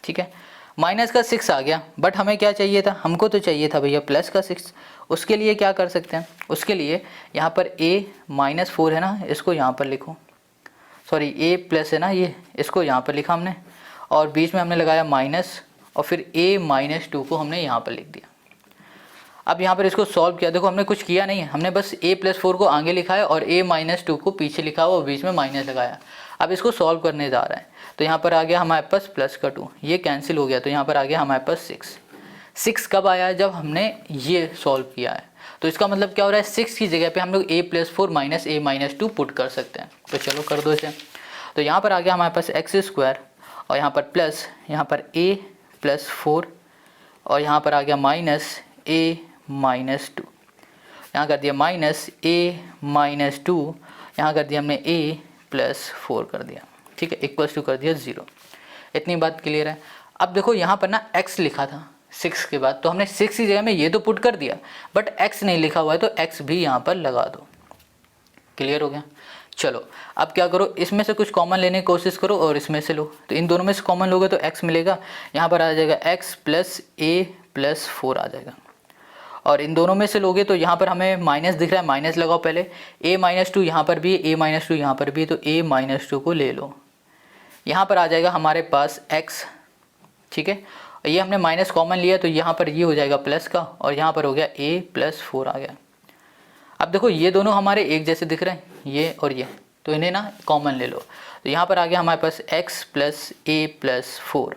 ठीक है। माइनस का 6 आ गया, बट हमें क्या चाहिए था, हमको तो चाहिए था भैया प्लस का 6। उसके लिए क्या कर सकते हैं, उसके लिए यहाँ पर a - 4 है ना, इसको यहाँ पर लिखो, सॉरी a प्लस है ना ये, इसको यहाँ पर लिखा हमने, और बीच में हमने लगाया माइनस, और फिर a - 2 को हमने यहाँ पर लिख दिया। अब यहाँ पर इसको सॉल्व किया, देखो हमने कुछ किया नहीं है, हमने बस a + 4 को आगे लिखा है और a - 2 को पीछे लिखा हुआ और बीच में माइनस लगाया। अब इसको सॉल्व करने जा रहा है तो यहाँ पर आ गया हमारे पास प्लस का 2, ये कैंसिल हो गया तो यहाँ पर आ गया हमारे पास 6 कब आया, जब हमने ये सॉल्व किया है। तो इसका मतलब क्या हो रहा है, 6 की जगह पे हम लोग a + 4 - a - 2 पुट कर सकते हैं। तो चलो कर दो इसे। तो यहाँ पर आ गया हमारे पास x² और यहाँ पर प्लस, यहाँ पर a + 4 और यहाँ पर आ गया -a - 2, यहाँ कर दिया -a - 2, यहाँ कर दिया हमने a + 4 कर दिया, ठीक है, इक्वल्स टू कर दिया 0। इतनी बात क्लियर है। अब देखो यहाँ पर ना x लिखा था 6 के बाद, तो हमने 6 की जगह में ये तो पुट कर दिया, बट x नहीं लिखा हुआ है तो x भी यहाँ पर लगा दो। क्लियर हो गया। चलो अब क्या करो, इसमें से कुछ कॉमन लेने की कोशिश करो और इसमें से लो, तो इन दोनों में से कॉमन लोगे तो x मिलेगा, यहाँ पर आ जाएगा x + a + 4 आ जाएगा, और इन दोनों में से लोगे तो यहाँ पर हमें माइनस दिख रहा है, माइनस लगाओ पहले, a - 2 यहाँ पर भी, a - 2 यहाँ पर भी, तो a - 2 को ले लो, यहाँ पर आ जाएगा हमारे पास x, ठीक है। ये हमने माइनस कॉमन लिया तो यहाँ पर ये हो जाएगा प्लस का, और यहाँ पर हो गया a + 4 आ गया। अब देखो ये दोनों हमारे एक जैसे दिख रहे हैं, ये और ये, तो इन्हें ना कॉमन ले लो, तो यहाँ पर आ गया हमारे पास x + a + 4,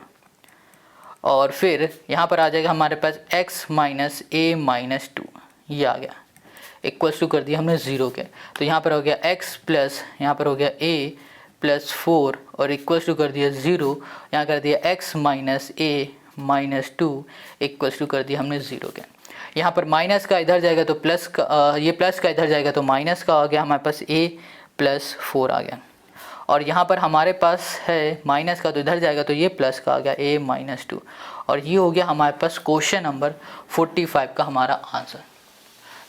और फिर यहाँ पर आ जाएगा हमारे पास x - a - 2, ये आ गया, इक्वल्स टू कर दिया हमने 0 के। तो यहाँ पर हो गया x प्लस, यहाँ पर हो गया a + 4 और इक्वल्स टू कर दिया 0, यहाँ कर दिया x - a - 2 इक्वल्स टू कर दिया हमने 0 के। यहाँ पर माइनस का इधर जाएगा तो प्लस का, ये प्लस का इधर जाएगा तो माइनस का आ गया, हमारे पास a + 4 आ गया, और यहाँ पर हमारे पास है माइनस का तो इधर जाएगा तो ये प्लस का आ गया a - 2, और ये हो गया हमारे पास क्वेश्चन नंबर 45 का हमारा आंसर।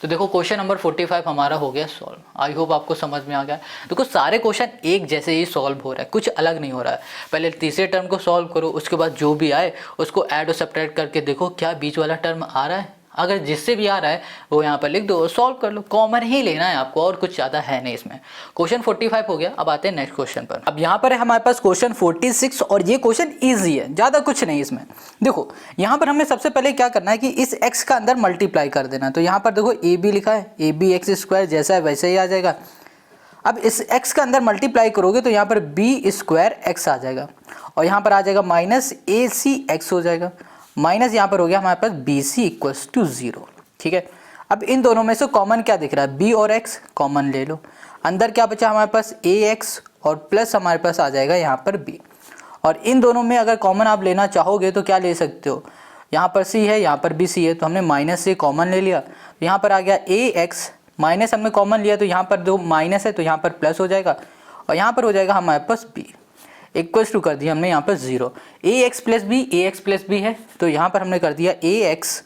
तो देखो क्वेश्चन नंबर 45 हमारा हो गया सॉल्व। आई होप आपको समझ में आ गया। देखो सारे क्वेश्चन एक जैसे ही सॉल्व हो रहा है, कुछ अलग नहीं हो रहा है। पहले तीसरे टर्म को सॉल्व करो, उसके बाद जो भी आए उसको ऐड और सब्ट्रैक्ट करके देखो क्या बीच वाला टर्म आ रहा है, अगर जिससे भी आ रहा है वो यहाँ पर लिख दो और सॉल्व कर लो। कॉमन ही लेना है आपको, और कुछ ज़्यादा है नहीं इसमें। क्वेश्चन 45 हो गया। अब आते हैं नेक्स्ट क्वेश्चन पर। अब यहाँ पर है हमारे पास क्वेश्चन 46 और ये क्वेश्चन ईजी है, ज़्यादा कुछ नहीं इसमें। देखो यहाँ पर हमें सबसे पहले क्या करना है कि इस x का अंदर मल्टीप्लाई कर देना। तो यहाँ पर देखो a b लिखा है, a b x² जैसा है वैसे ही आ जाएगा। अब इस x का अंदर मल्टीप्लाई करोगे तो यहाँ पर बी स्क्वायर एक्स आ जाएगा और यहाँ पर आ जाएगा माइनस ए सी एक्स हो जाएगा, माइनस यहाँ पर हो गया हमारे पास बी सी इक्वल्स टू 0। ठीक है, अब इन दोनों में से कॉमन क्या दिख रहा है, b और x कॉमन ले लो, अंदर क्या बचा हमारे पास ax और प्लस हमारे पास आ जाएगा यहाँ पर b। और इन दोनों में अगर कॉमन आप लेना चाहोगे तो क्या ले सकते हो, यहाँ पर c है यहाँ पर भी c है, तो हमने माइनस से कॉमन ले लिया, तो यहाँ पर आ गया ax, माइनस हमने कॉमन लिया तो यहाँ पर दो माइनस है तो यहाँ पर प्लस हो जाएगा और यहाँ पर हो जाएगा हमारे पास b इक्वल्स टू कर दिया हमने यहाँ पर 0। ax प्लस बी है तो यहाँ पर हमने कर दिया ax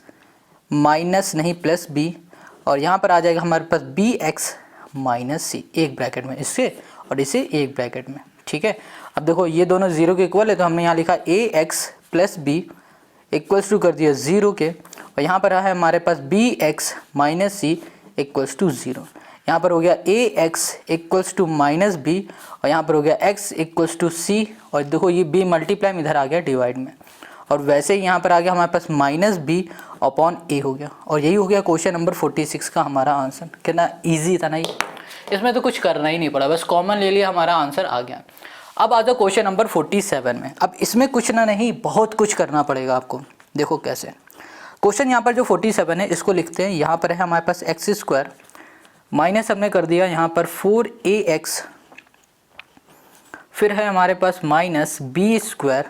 माइनस नहीं प्लस b और यहाँ पर आ जाएगा हमारे पास bx माइनस c, एक ब्रैकेट में इससे और इसे एक ब्रैकेट में। ठीक है, अब देखो ये दोनों 0 के इक्वल है तो हमने यहाँ लिखा ax plus B equals to कर दिया 0 के और यहाँ पर है हमारे पास bx minus c equals to 0। यहाँ पर हो गया ax equals to minus B और यहाँ पर हो गया x इक्वल्स टू c और देखो ये b मल्टीप्लाई में इधर आ गया डिवाइड में और वैसे ही यहाँ पर आ गया हमारे पास माइनस बी अपॉन ए हो गया और यही हो गया क्वेश्चन नंबर 46 का हमारा आंसर। कितना ईजी था ना ये, इसमें तो कुछ करना ही नहीं पड़ा, बस कॉमन ले लिया हमारा आंसर आ गया। अब आ जाओ क्वेश्चन नंबर 47 में। अब इसमें कुछ ना नहीं बहुत कुछ करना पड़ेगा आपको, देखो कैसे। क्वेश्चन यहाँ पर जो 47 है इसको लिखते हैं, यहाँ पर है हमारे पास एक्स स्क्वायर माइनस हमने कर दिया यहाँ पर 4ax, फिर है हमारे पास माइनस बी स्क्वायर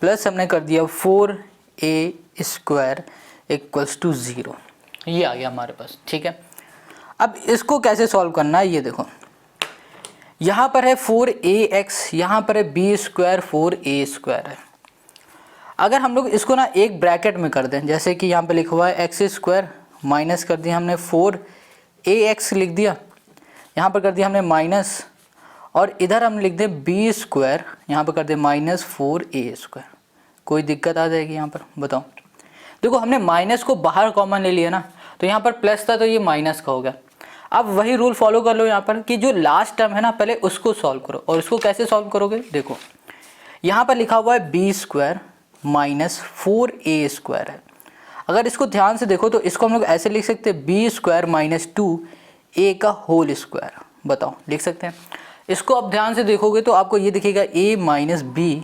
प्लस हमने कर दिया 4a स्क्वायर इक्वल्स टू 0, ये आ गया हमारे पास। ठीक है, अब इसको कैसे सॉल्व करना है ये देखो, यहाँ पर है 4ax, यहाँ पर है b स्क्वायर 4a स्क्वायर है। अगर हम लोग इसको ना एक ब्रैकेट में कर दें, जैसे कि यहाँ पे लिखा हुआ है एक्स स्क्वायर माइनस कर दिया हमने 4ax लिख दिया, यहाँ पर कर दिया हमने माइनस और इधर हम लिख दें बी स्क्वायर, यहाँ पर कर दें माइनस 4a स्क्वायर, कोई दिक्कत आ जाएगी यहाँ पर बताओ। देखो हमने माइनस को बाहर कॉमन ले लिया ना, तो यहाँ पर प्लस था तो ये माइनस का हो गया। अब वही रूल फॉलो कर लो यहाँ पर कि जो लास्ट टर्म है ना पहले उसको सॉल्व करो, और इसको कैसे सॉल्व करोगे देखो, यहाँ पर लिखा हुआ है B square minus 4a square है। अगर इसको ध्यान से देखो तो इसको हम लोग ऐसे लिख सकते हैं बी स्क्वायर माइनस 2a का होल स्क्वायर, बताओ लिख सकते हैं। इसको अब ध्यान से देखोगे तो आपको ये दिखेगा a minus B,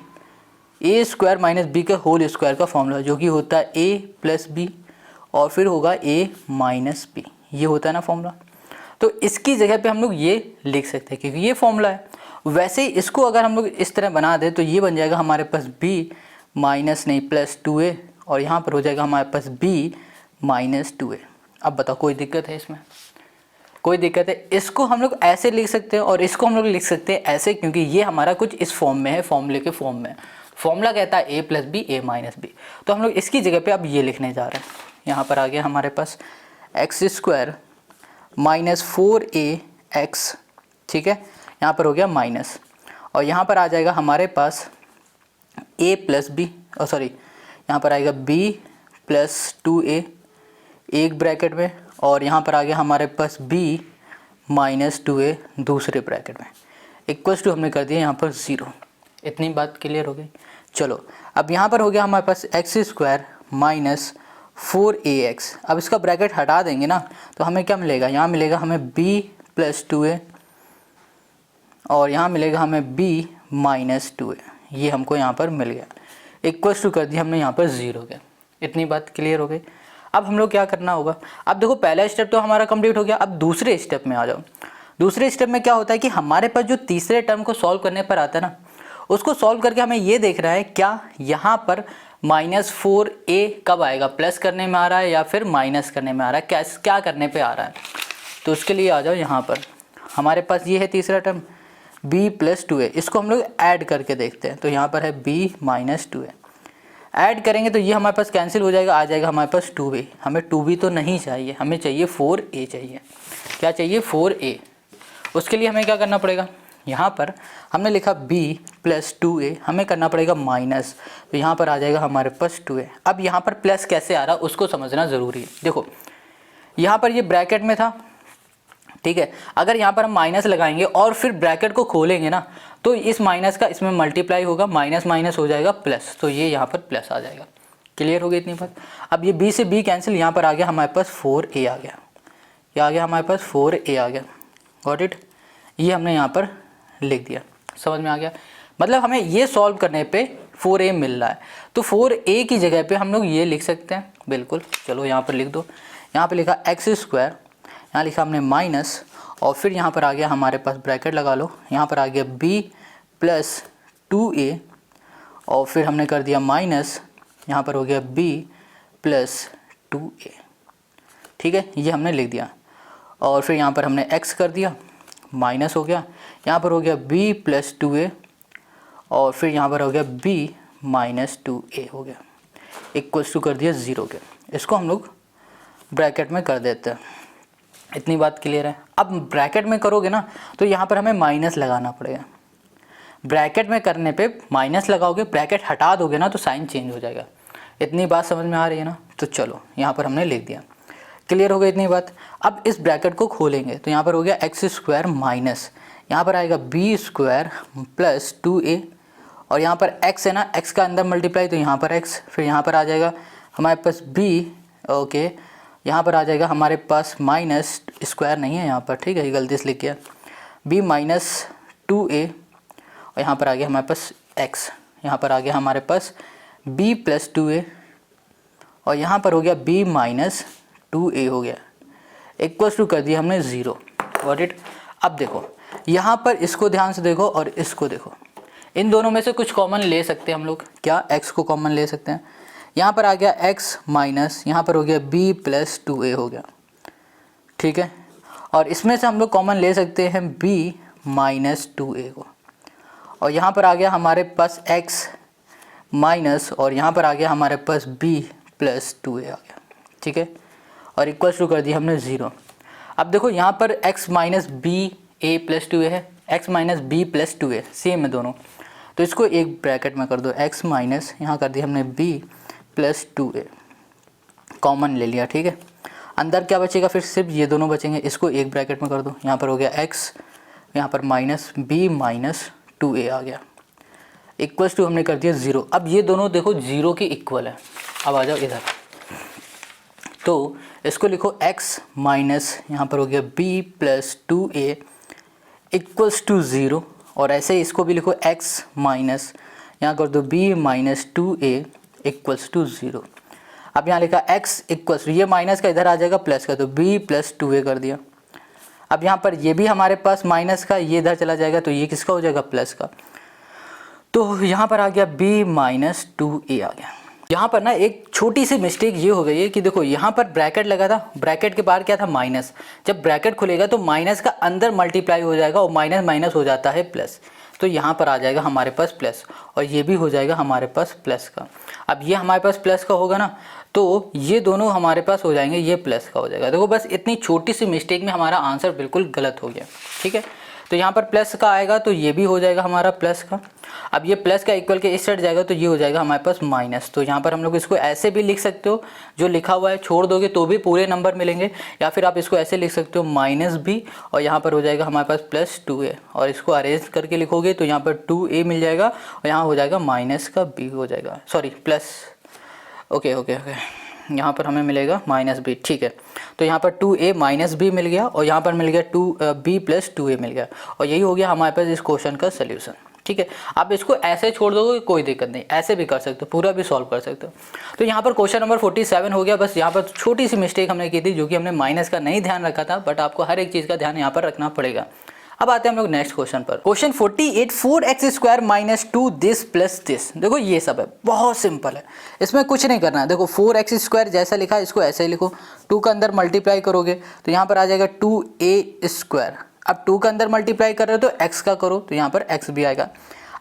A square minus B के होल स्क्वायर का फॉर्मूला जो कि होता है a प्लस बी और फिर होगा a माइनस बी, ये होता है ना फॉर्मूला। तो इसकी जगह पे हम लोग ये लिख सकते हैं क्योंकि ये फॉर्मूला है। वैसे ही इसको अगर हम लोग इस तरह बना दें तो ये बन जाएगा हमारे पास b माइनस नहीं प्लस 2a और यहाँ पर हो जाएगा हमारे पास b माइनस 2a। अब बताओ कोई दिक्कत है इसमें, कोई दिक्कत है? इसको हम लोग ऐसे लिख सकते हैं और इसको हम लोग लिख सकते हैं ऐसे, क्योंकि ये हमारा कुछ इस फॉर्म में है, फॉर्मूले के फॉर्म में। फॉर्मूला कहता है a plus B A minus B, तो हम लोग इसकी जगह पे अब ये लिखने जा रहे हैं। यहाँ पर आ गया हमारे पास एक्स स्क्वायर माइनस 4ax, ठीक है, यहाँ पर हो गया माइनस और यहाँ पर आ जाएगा हमारे पास a प्लस बी, और सॉरी यहाँ पर आएगा b प्लस 2a एक ब्रैकेट में और यहाँ पर आ गया हमारे पास b माइनस 2a दूसरे ब्रैकेट में, इक्वल्स टू हमने कर दिया यहाँ पर 0। इतनी बात क्लियर हो गई। चलो अब यहाँ पर हो गया हमारे पास एक्स स्क्वायर माइनस 4ax। अब इसका ब्रैकेट हटा देंगे ना तो हमें क्या मिलेगा, यहाँ मिलेगा हमें b प्लस 2a और यहाँ मिलेगा हमें b माइनस 2a, ये हमको यहाँ पर मिल गया, इक्वल्स टू कर दिया हमने यहाँ पर 0 के। इतनी बात क्लियर हो गई। अब हम लोग क्या करना होगा, अब देखो पहला स्टेप तो हमारा कंप्लीट हो गया। अब दूसरे स्टेप में आ जाओ। दूसरे स्टेप में क्या होता है कि हमारे पास जो तीसरे टर्म को सॉल्व करने पर आता है ना, उसको सॉल्व करके हमें ये देख रहा है क्या यहाँ पर माइनस 4a कब आएगा, प्लस करने में आ रहा है या फिर माइनस करने में आ रहा है, क्या करने पे आ रहा है। तो उसके लिए आ जाओ, यहाँ पर हमारे पास ये है तीसरा टर्म b प्लस 2a, इसको हम लोग ऐड करके देखते हैं। तो यहाँ पर है b माइनस 2a, ऐड करेंगे तो ये हमारे पास कैंसिल हो जाएगा, आ जाएगा हमारे पास 2b। हमें 2b तो नहीं चाहिए, हमें चाहिए 4a चाहिए। क्या चाहिए, 4a। उसके लिए हमें क्या करना पड़ेगा, यहाँ पर हमने लिखा b प्लस 2a, हमें करना पड़ेगा माइनस, तो यहाँ पर आ जाएगा हमारे पास 2a। अब यहाँ पर प्लस कैसे आ रहा है उसको समझना ज़रूरी है। देखो यहाँ पर ये ब्रैकेट में था, ठीक है, अगर यहाँ पर हम माइनस लगाएंगे और फिर ब्रैकेट को खोलेंगे ना तो इस माइनस का इसमें मल्टीप्लाई होगा, माइनस माइनस हो जाएगा प्लस, तो ये यहाँ पर प्लस आ जाएगा। क्लियर हो गई इतनी बात। अब ये b से b कैंसिल, यहाँ पर आ गया हमारे पास 4a आ गया, क्या आ गया हमारे पास 4a आ गया, गॉट इट। ये हमने यहाँ पर लिख दिया। समझ में आ गया? मतलब हमें ये सॉल्व करने पे 4a मिल रहा है, तो 4a की जगह पे हम लोग ये लिख सकते हैं। बिल्कुल, चलो यहाँ पर लिख दो। यहाँ पर लिखा x स्क्वायर, यहाँ लिखा हमने माइनस, और फिर यहाँ पर आ गया हमारे पास ब्रैकेट लगा लो, यहाँ पर आ गया b प्लस 2a, और फिर हमने कर दिया माइनस, यहाँ पर हो गया b प्लस 2a। ठीक है, ये हमने लिख दिया। और फिर यहाँ पर हमने x कर दिया, माइनस हो गया, यहाँ पर हो गया b प्लस 2a, और फिर यहाँ पर हो गया b माइनस 2a हो गया, इक्वल्स टू कर दिया 0 के। इसको हम लोग ब्रैकेट में कर देते हैं। इतनी बात क्लियर है? अब ब्रैकेट में करोगे ना तो यहाँ पर हमें माइनस लगाना पड़ेगा। ब्रैकेट में करने पे माइनस लगाओगे, ब्रैकेट हटा दोगे ना तो साइन चेंज हो जाएगा। इतनी बात समझ में आ रही है ना? तो चलो यहाँ पर हमने लिख दिया। क्लियर हो गई इतनी बात? अब इस ब्रैकेट को खोलेंगे तो यहाँ पर हो गया एक्स स्क्वायर माइनस, यहाँ पर आएगा बी स्क्वायर प्लस 2a, और यहाँ पर x है ना, x का अंदर मल्टीप्लाई तो यहाँ पर x, फिर यहाँ पर आ जाएगा हमारे पास b, ओके, यहाँ पर आ जाएगा हमारे पास माइनस, स्क्वायर नहीं है यहाँ पर, ठीक है, गलती से लिख गया, b माइनस 2a, और यहाँ पर आ गया हमारे पास x, यहाँ पर आ गया हमारे पास b प्लस 2a, और यहाँ पर हो गया b माइनस 2a हो गया, इक्वल्स टू कर दिया हमने 0। Got it? अब देखो यहाँ पर इसको ध्यान से देखो और इसको देखो, इन दोनों में से कुछ कॉमन ले सकते हैं हम लोग। क्या? x को कॉमन ले सकते हैं। यहाँ पर आ गया x माइनस, यहाँ पर हो गया b प्लस 2a हो गया, ठीक है, और इसमें से हम लोग कॉमन ले सकते हैं b माइनस 2a को, और यहाँ पर आ गया हमारे पास x माइनस, और यहाँ पर आ गया हमारे पास b प्लस 2a आ गया, ठीक है, और इक्वल्स टू कर दिया हमने 0। अब देखो यहाँ पर x minus B A plus 2a है, x minus B plus 2a same है दोनों, तो इसको एक ब्रैकेट में कर दो, x माइनस, यहाँ कर दिया हमने b प्लस 2a, कॉमन ले लिया, ठीक है। अंदर क्या बचेगा? फिर सिर्फ ये दोनों बचेंगे, इसको एक ब्रैकेट में कर दो, यहाँ पर हो गया x, यहाँ पर माइनस b माइनस 2a आ गया, इक्वल्स टू हमने कर दिया 0। अब ये दोनों देखो 0 के इक्वल है। अब आ जाओ इधर, तो इसको लिखो x माइनस, यहाँ पर हो गया b plus 2a equals to 0, और ऐसे ही इसको भी लिखो x माइनस, यहाँ कर दो b minus 2a equals to 0। अब यहाँ लिखा x इक्वल्स, ये माइनस का इधर आ जाएगा प्लस का, तो b प्लस 2a कर दिया। अब यहाँ पर ये भी हमारे पास माइनस का, ये इधर चला जाएगा तो ये किसका हो जाएगा? प्लस का, तो यहाँ पर आ गया b माइनस 2a आ गया। यहाँ पर ना एक छोटी सी मिस्टेक ये हो गई है कि देखो यहाँ पर ब्रैकेट लगा था, ब्रैकेट के बाहर क्या था? माइनस। जब ब्रैकेट खुलेगा तो माइनस का अंदर मल्टीप्लाई हो जाएगा, और माइनस माइनस हो जाता है प्लस, तो यहाँ पर आ जाएगा हमारे पास प्लस, और ये भी हो जाएगा हमारे पास प्लस का। अब ये हमारे पास प्लस का होगा ना, तो ये दोनों हमारे पास हो जाएंगे, ये प्लस का हो जाएगा। देखो बस इतनी छोटी सी मिस्टेक में हमारा आंसर बिल्कुल गलत हो गया, ठीक है। तो यहाँ पर प्लस का आएगा तो ये भी हो जाएगा हमारा प्लस का। अब ये प्लस का इक्वल के इस साइड जाएगा तो ये हो जाएगा हमारे पास माइनस। तो यहाँ पर हम लोग इसको ऐसे भी लिख सकते हो, जो लिखा हुआ है छोड़ दोगे तो भी पूरे नंबर मिलेंगे, या फिर आप इसको ऐसे लिख सकते हो माइनस b, और यहाँ पर हो जाएगा हमारे पास प्लस 2a, और इसको अरेंज करके लिखोगे तो यहाँ पर 2a मिल जाएगा, और यहाँ हो जाएगा माइनस का b हो जाएगा, सॉरी प्लस, ओके, यहाँ पर हमें मिलेगा माइनस b, ठीक है। तो यहाँ पर 2a माइनस b मिल गया, और यहाँ पर मिल गया b प्लस 2a मिल गया, और यही हो गया हमारे पास इस क्वेश्चन का सल्यूशन, ठीक है। आप इसको ऐसे छोड़ दोगे कोई दिक्कत नहीं, ऐसे भी कर सकते हो, पूरा भी सॉल्व कर सकते हो। तो यहाँ पर क्वेश्चन नंबर 47 हो गया। बस यहाँ पर छोटी सी मिस्टेक हमने की थी, जो कि हमने माइनस का नहीं ध्यान रखा था, बट आपको हर एक चीज़ का ध्यान यहाँ पर रखना पड़ेगा। अब आते हैं हम लोग नेक्स्ट क्वेश्चन पर। Question 48, 4x square minus 2 this plus this. देखो ये सब है, बहुत सिंपल है, इसमें कुछ नहीं करना है। देखो 4x स्क्वायर जैसा लिखा है इसको ऐसे ही लिखो, 2 का अंदर मल्टीप्लाई करोगे तो यहाँ पर आ जाएगा 2a स्क्वायर। अब 2 का अंदर मल्टीप्लाई कर रहे हो तो x का करो तो यहाँ पर x भी आएगा।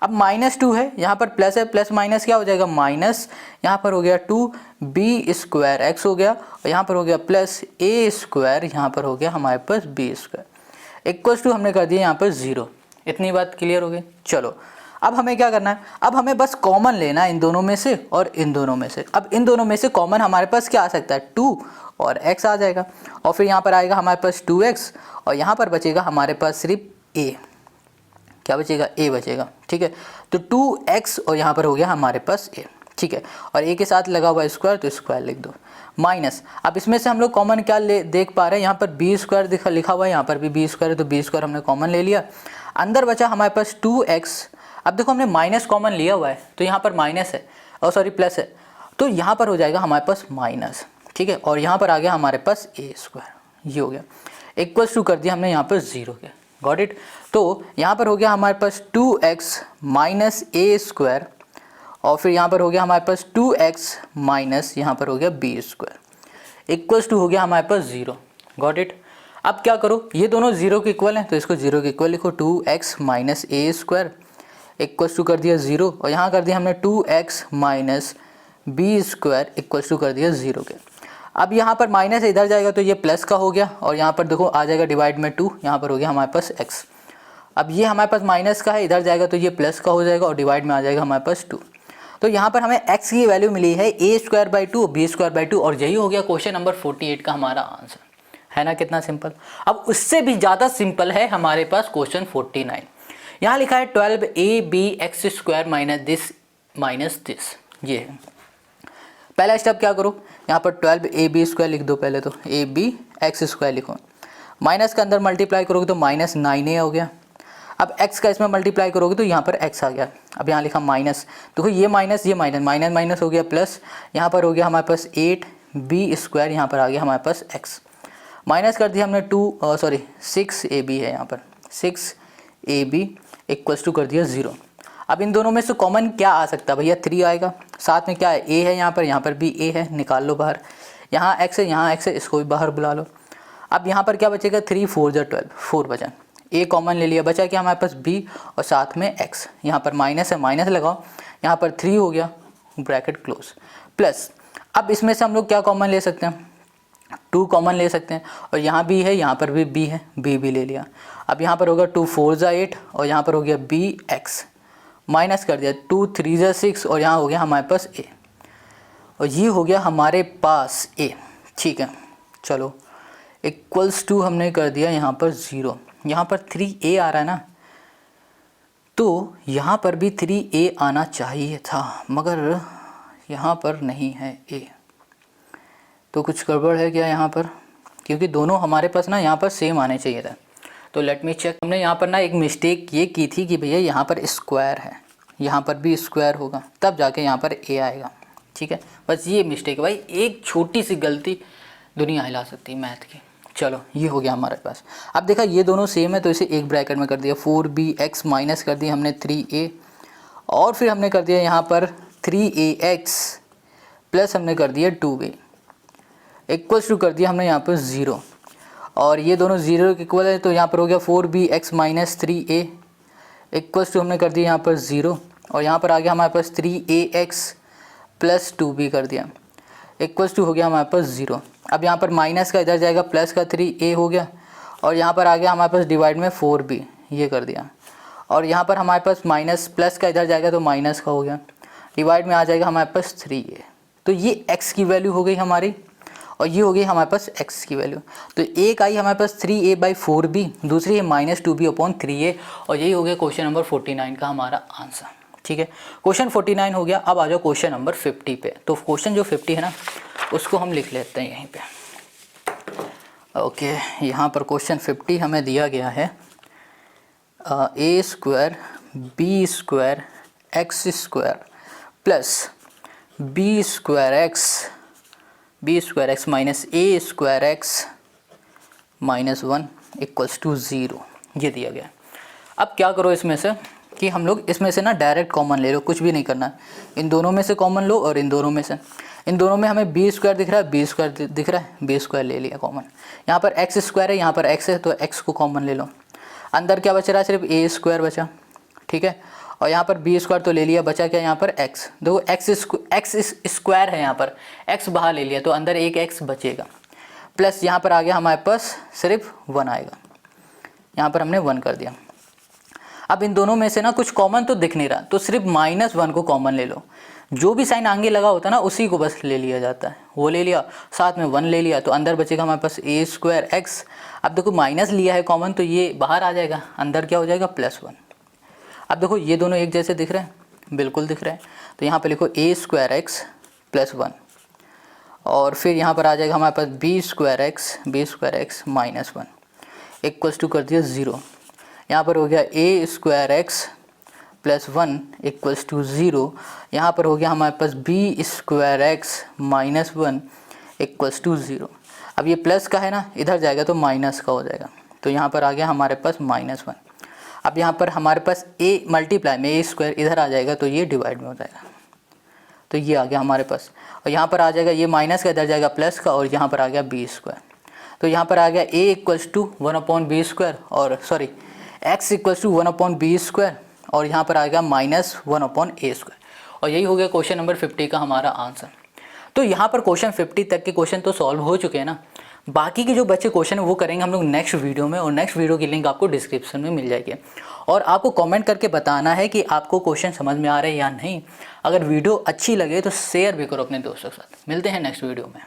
अब माइनस 2 है, यहाँ पर प्लस है, प्लस माइनस क्या हो जाएगा? माइनस, यहाँ पर हो गया 2b स्क्वायर x हो गया, और यहाँ पर हो गया प्लस a स्क्वायर, यहाँ पर हो गया हमारे पास b स्क्वायर, इक्वल्स टू हमने कर दिया यहाँ पर 0। इतनी बात क्लियर हो गई। चलो अब हमें क्या करना है? अब हमें बस कॉमन लेना है इन दोनों में से और इन दोनों में से। अब इन दोनों में से कॉमन हमारे पास क्या आ सकता है? 2 और x आ जाएगा, और फिर यहाँ पर आएगा हमारे पास 2x, और यहाँ पर बचेगा हमारे पास सिर्फ a। क्या बचेगा? a बचेगा, ठीक है। तो 2x और यहाँ पर हो गया हमारे पास a, ठीक है, और ए के साथ लगा हुआ स्क्वायर तो स्क्वायर लिख दो, माइनस। अब इसमें से हम लोग कॉमन क्या देख पा रहे हैं, यहाँ पर बी स्क्वायर लिखा हुआ है, यहाँ पर भी बी स्क्वायर है तो बी स्क्वायर हमने कॉमन ले लिया। अंदर बचा हमारे पास 2x। अब देखो हमने माइनस कॉमन लिया हुआ है तो यहाँ पर माइनस है और सॉरी प्लस है, तो यहाँ पर हो जाएगा हमारे पास माइनस, ठीक है, और यहाँ पर आ गया हमारे पास ए स्क्वायर, ये हो गया, इक्वल्स टू कर दिया हमने यहाँ पर 0 के, गॉट इट। तो यहाँ पर हो गया हमारे पास 2x माइनस ए स्क्वायर, और फिर यहाँ पर हो गया हमारे पास 2x माइनस यहाँ पर हो गया बी स्क्वायर, इक्वल्स टू हो गया हमारे पास 0, गॉट इट। अब क्या करो, ये दोनों 0 के इक्वल हैं तो इसको 0 के इक्वल लिखो, 2x minus A square equals to कर दिया 0, और यहाँ कर दिया हमने 2x minus B square equals to कर दिया 0 के। अब यहाँ पर माइनस इधर जाएगा तो ये प्लस का हो गया, और यहाँ पर देखो आ जाएगा डिवाइड में 2, यहाँ पर हो गया हमारे पास x। अब ये हमारे पास माइनस का है, इधर जाएगा तो ये प्लस का हो जाएगा और डिवाइड में आ जाएगा हमारे पास 2। तो यहाँ पर हमें x की वैल्यू मिली है A square by 2 B square by 2, और यही हो गया क्वेश्चन नंबर 48 का हमारा आंसर, है ना, कितना सिंपल। अब उससे भी ज़्यादा सिंपल है हमारे पास क्वेश्चन 49। यहाँ लिखा है 12ab(x² माइनस दिस, ये है। पहला स्टेप क्या करो, यहाँ पर 12ab² लिख दो, पहले तो ab(x² लिखो, माइनस के अंदर मल्टीप्लाई करोगे तो माइनस 9a हो गया। अब x का इसमें मल्टीप्लाई करोगे तो यहाँ पर x आ गया। अब यहाँ लिखा माइनस, देखो ये माइनस माइनस माइनस हो गया प्लस, यहाँ पर हो गया हमारे पास 8b², यहाँ पर आ गया हमारे पास x, माइनस कर दिया हमने 6ab है यहाँ पर 6ab इक्वल्स टू कर दिया 0। अब इन दोनों में से कॉमन क्या आ सकता है भैया, 3 आएगा, साथ में क्या है a है, यहाँ पर भी a है, निकाल लो बाहर, यहाँ x है, यहाँ x है, इसको भी बाहर बुला लो। अब यहाँ पर क्या बचेगा, 3 4 12, 4 बचा, a कॉमन ले लिया, बचा क्या हमारे पास b और साथ में x, यहाँ पर माइनस है, माइनस लगाओ, यहाँ पर 3 हो गया, ब्रैकेट क्लोज, प्लस। अब इसमें से हम लोग क्या कॉमन ले सकते हैं, 2 कॉमन ले सकते हैं, और यहाँ b है, यहाँ पर भी b है, b भी ले लिया। अब यहाँ पर होगा 2 4 8 और यहाँ पर हो गया bx, माइनस कर दिया 2 3 6 और यहाँ हो गया हमारे पास a, और ये हो गया हमारे पास a, ठीक है। चलो इक्वल्स टू हमने कर दिया यहाँ पर 0, यहाँ पर 3a आ रहा है ना, तो यहाँ पर भी 3a आना चाहिए था, मगर यहाँ पर नहीं है a, तो कुछ गड़बड़ है क्या यहाँ पर, क्योंकि दोनों हमारे पास ना यहाँ पर सेम आने चाहिए था। तो लेट मी चेक, हमने यहाँ पर ना एक मिस्टेक ये की थी कि भैया यहाँ पर स्क्वायर है, यहाँ पर भी स्क्वायर होगा तब जाके यहाँ पर a आएगा, ठीक है। बस ये मिस्टेक है भाई, एक छोटी सी गलती दुनिया हिला सकती है मैथ की। चलो ये हो गया हमारे पास। अब देखा ये दोनों सेम है तो इसे एक ब्रैकेट में कर दिया, 4bx माइनस कर दिया हमने 3a, और फिर हमने कर दिया यहाँ पर 3ax प्लस हमने कर दिया 2b इक्वल्स टू कर दिया हमने यहाँ पर 0, और ये दोनों 0 के इक्वल है तो यहाँ पर हो गया 4bx minus 3a equals to हमने कर दिया यहाँ पर 0, और यहाँ पर आ गया हमारे पास 3ax प्लस 2b कर दिया इक्वल्स टू हो गया हमारे पास 0। अब यहाँ पर माइनस का इधर जाएगा, प्लस का 3a हो गया, और यहाँ पर आ गया हमारे पास डिवाइड में 4b, ये कर दिया, और यहाँ पर हमारे पास माइनस प्लस का इधर जाएगा तो माइनस का हो गया, डिवाइड में आ जाएगा हमारे पास 3a। तो ये x की वैल्यू हो गई हमारी, और ये हो गई हमारे पास x की वैल्यू। तो एक आई हमारे पास 3a/4b, दूसरी है -2b/3a, और यही हो गया क्वेश्चन नंबर 49 का हमारा आंसर, ठीक है। क्वेश्चन 49 हो गया। अब आ जाओ क्वेश्चन नंबर 50 पे। तो क्वेश्चन जो 50 है ना उसको हम लिख लेते हैं यहीं पे। ओके, यहाँ पर क्वेश्चन 50 हमें दिया गया है a² b² x² plus b² x minus a² x minus 1 equals to 0, ये दिया गया। अब क्या करो इसमें से कि हम लोग इसमें से ना डायरेक्ट कॉमन ले लो, कुछ भी नहीं करना, इन दोनों में से कॉमन लो और इन दोनों में से, इन दोनों में हमें b² दिख रहा है, b² दिख रहा है, b² ले लिया कॉमन। यहाँ पर x² है, यहाँ पर x है तो x को कॉमन ले लो। अंदर क्या बच रहा है, सिर्फ a² बचा, ठीक है, और यहाँ पर b² तो ले लिया, बचा क्या यहाँ पर x। देखो x स्क्वायर है, यहाँ पर x बाहर ले लिया तो अंदर एक x बचेगा, प्लस यहाँ पर आ गया हमारे पास सिर्फ 1 आएगा, यहाँ पर हमने 1 कर दिया। अब इन दोनों में से ना कुछ कॉमन तो दिख नहीं रहा, तो सिर्फ -1 को कॉमन ले लो, जो भी साइन आगे लगा होता है ना उसी को बस ले लिया जाता है, वो ले लिया, साथ में 1 ले लिया, तो अंदर बचेगा हमारे पास a² x। अब देखो माइनस लिया है कॉमन तो ये बाहर आ जाएगा, अंदर क्या हो जाएगा +1। अब देखो ये दोनों एक जैसे दिख रहे हैं बिल्कुल दिख रहा है। तो यहाँ पे लिखो ए स्क्वायर एक्स प्लस 1 और फिर यहाँ पर आ जाएगा हमारे पास B square X minus 1 equals to कर दिया 0। यहाँ पर हो गया A square X plus 1 equals to 0। यहाँ पर हो गया हमारे पास B square X minus 1 equals to 0। अब ये प्लस का है ना, इधर जाएगा तो माइनस का हो जाएगा, तो यहाँ पर आ गया हमारे पास माइनस 1। अब यहाँ पर हमारे पास ए मल्टीप्लाई में ए स्क्वायर इधर आ जाएगा तो ये डिवाइड में हो जाएगा, तो ये आ गया हमारे पास। और यहाँ पर आ जाएगा ये माइनस का, इधर जाएगा प्लस का, और यहाँ पर आ गया बी स्क्वायर। तो यहाँ पर आ गया A equals to 1/b square और sorry X equals to 1/b square और यहाँ पर आ गया माइनस 1/a स्क्वायर। और यही हो गया क्वेश्चन नंबर 50 का हमारा आंसर। तो यहाँ पर क्वेश्चन 50 तक के क्वेश्चन तो सॉल्व हो चुके हैं ना। बाकी के जो बच्चे क्वेश्चन है वो करेंगे हम लोग नेक्स्ट वीडियो में, और नेक्स्ट वीडियो की लिंक आपको डिस्क्रिप्शन में मिल जाएगी। और आपको कमेंट करके बताना है कि आपको क्वेश्चन समझ में आ रहे हैं या नहीं। अगर वीडियो अच्छी लगे तो शेयर भी करो अपने दोस्तों के साथ। मिलते हैं नेक्स्ट वीडियो में।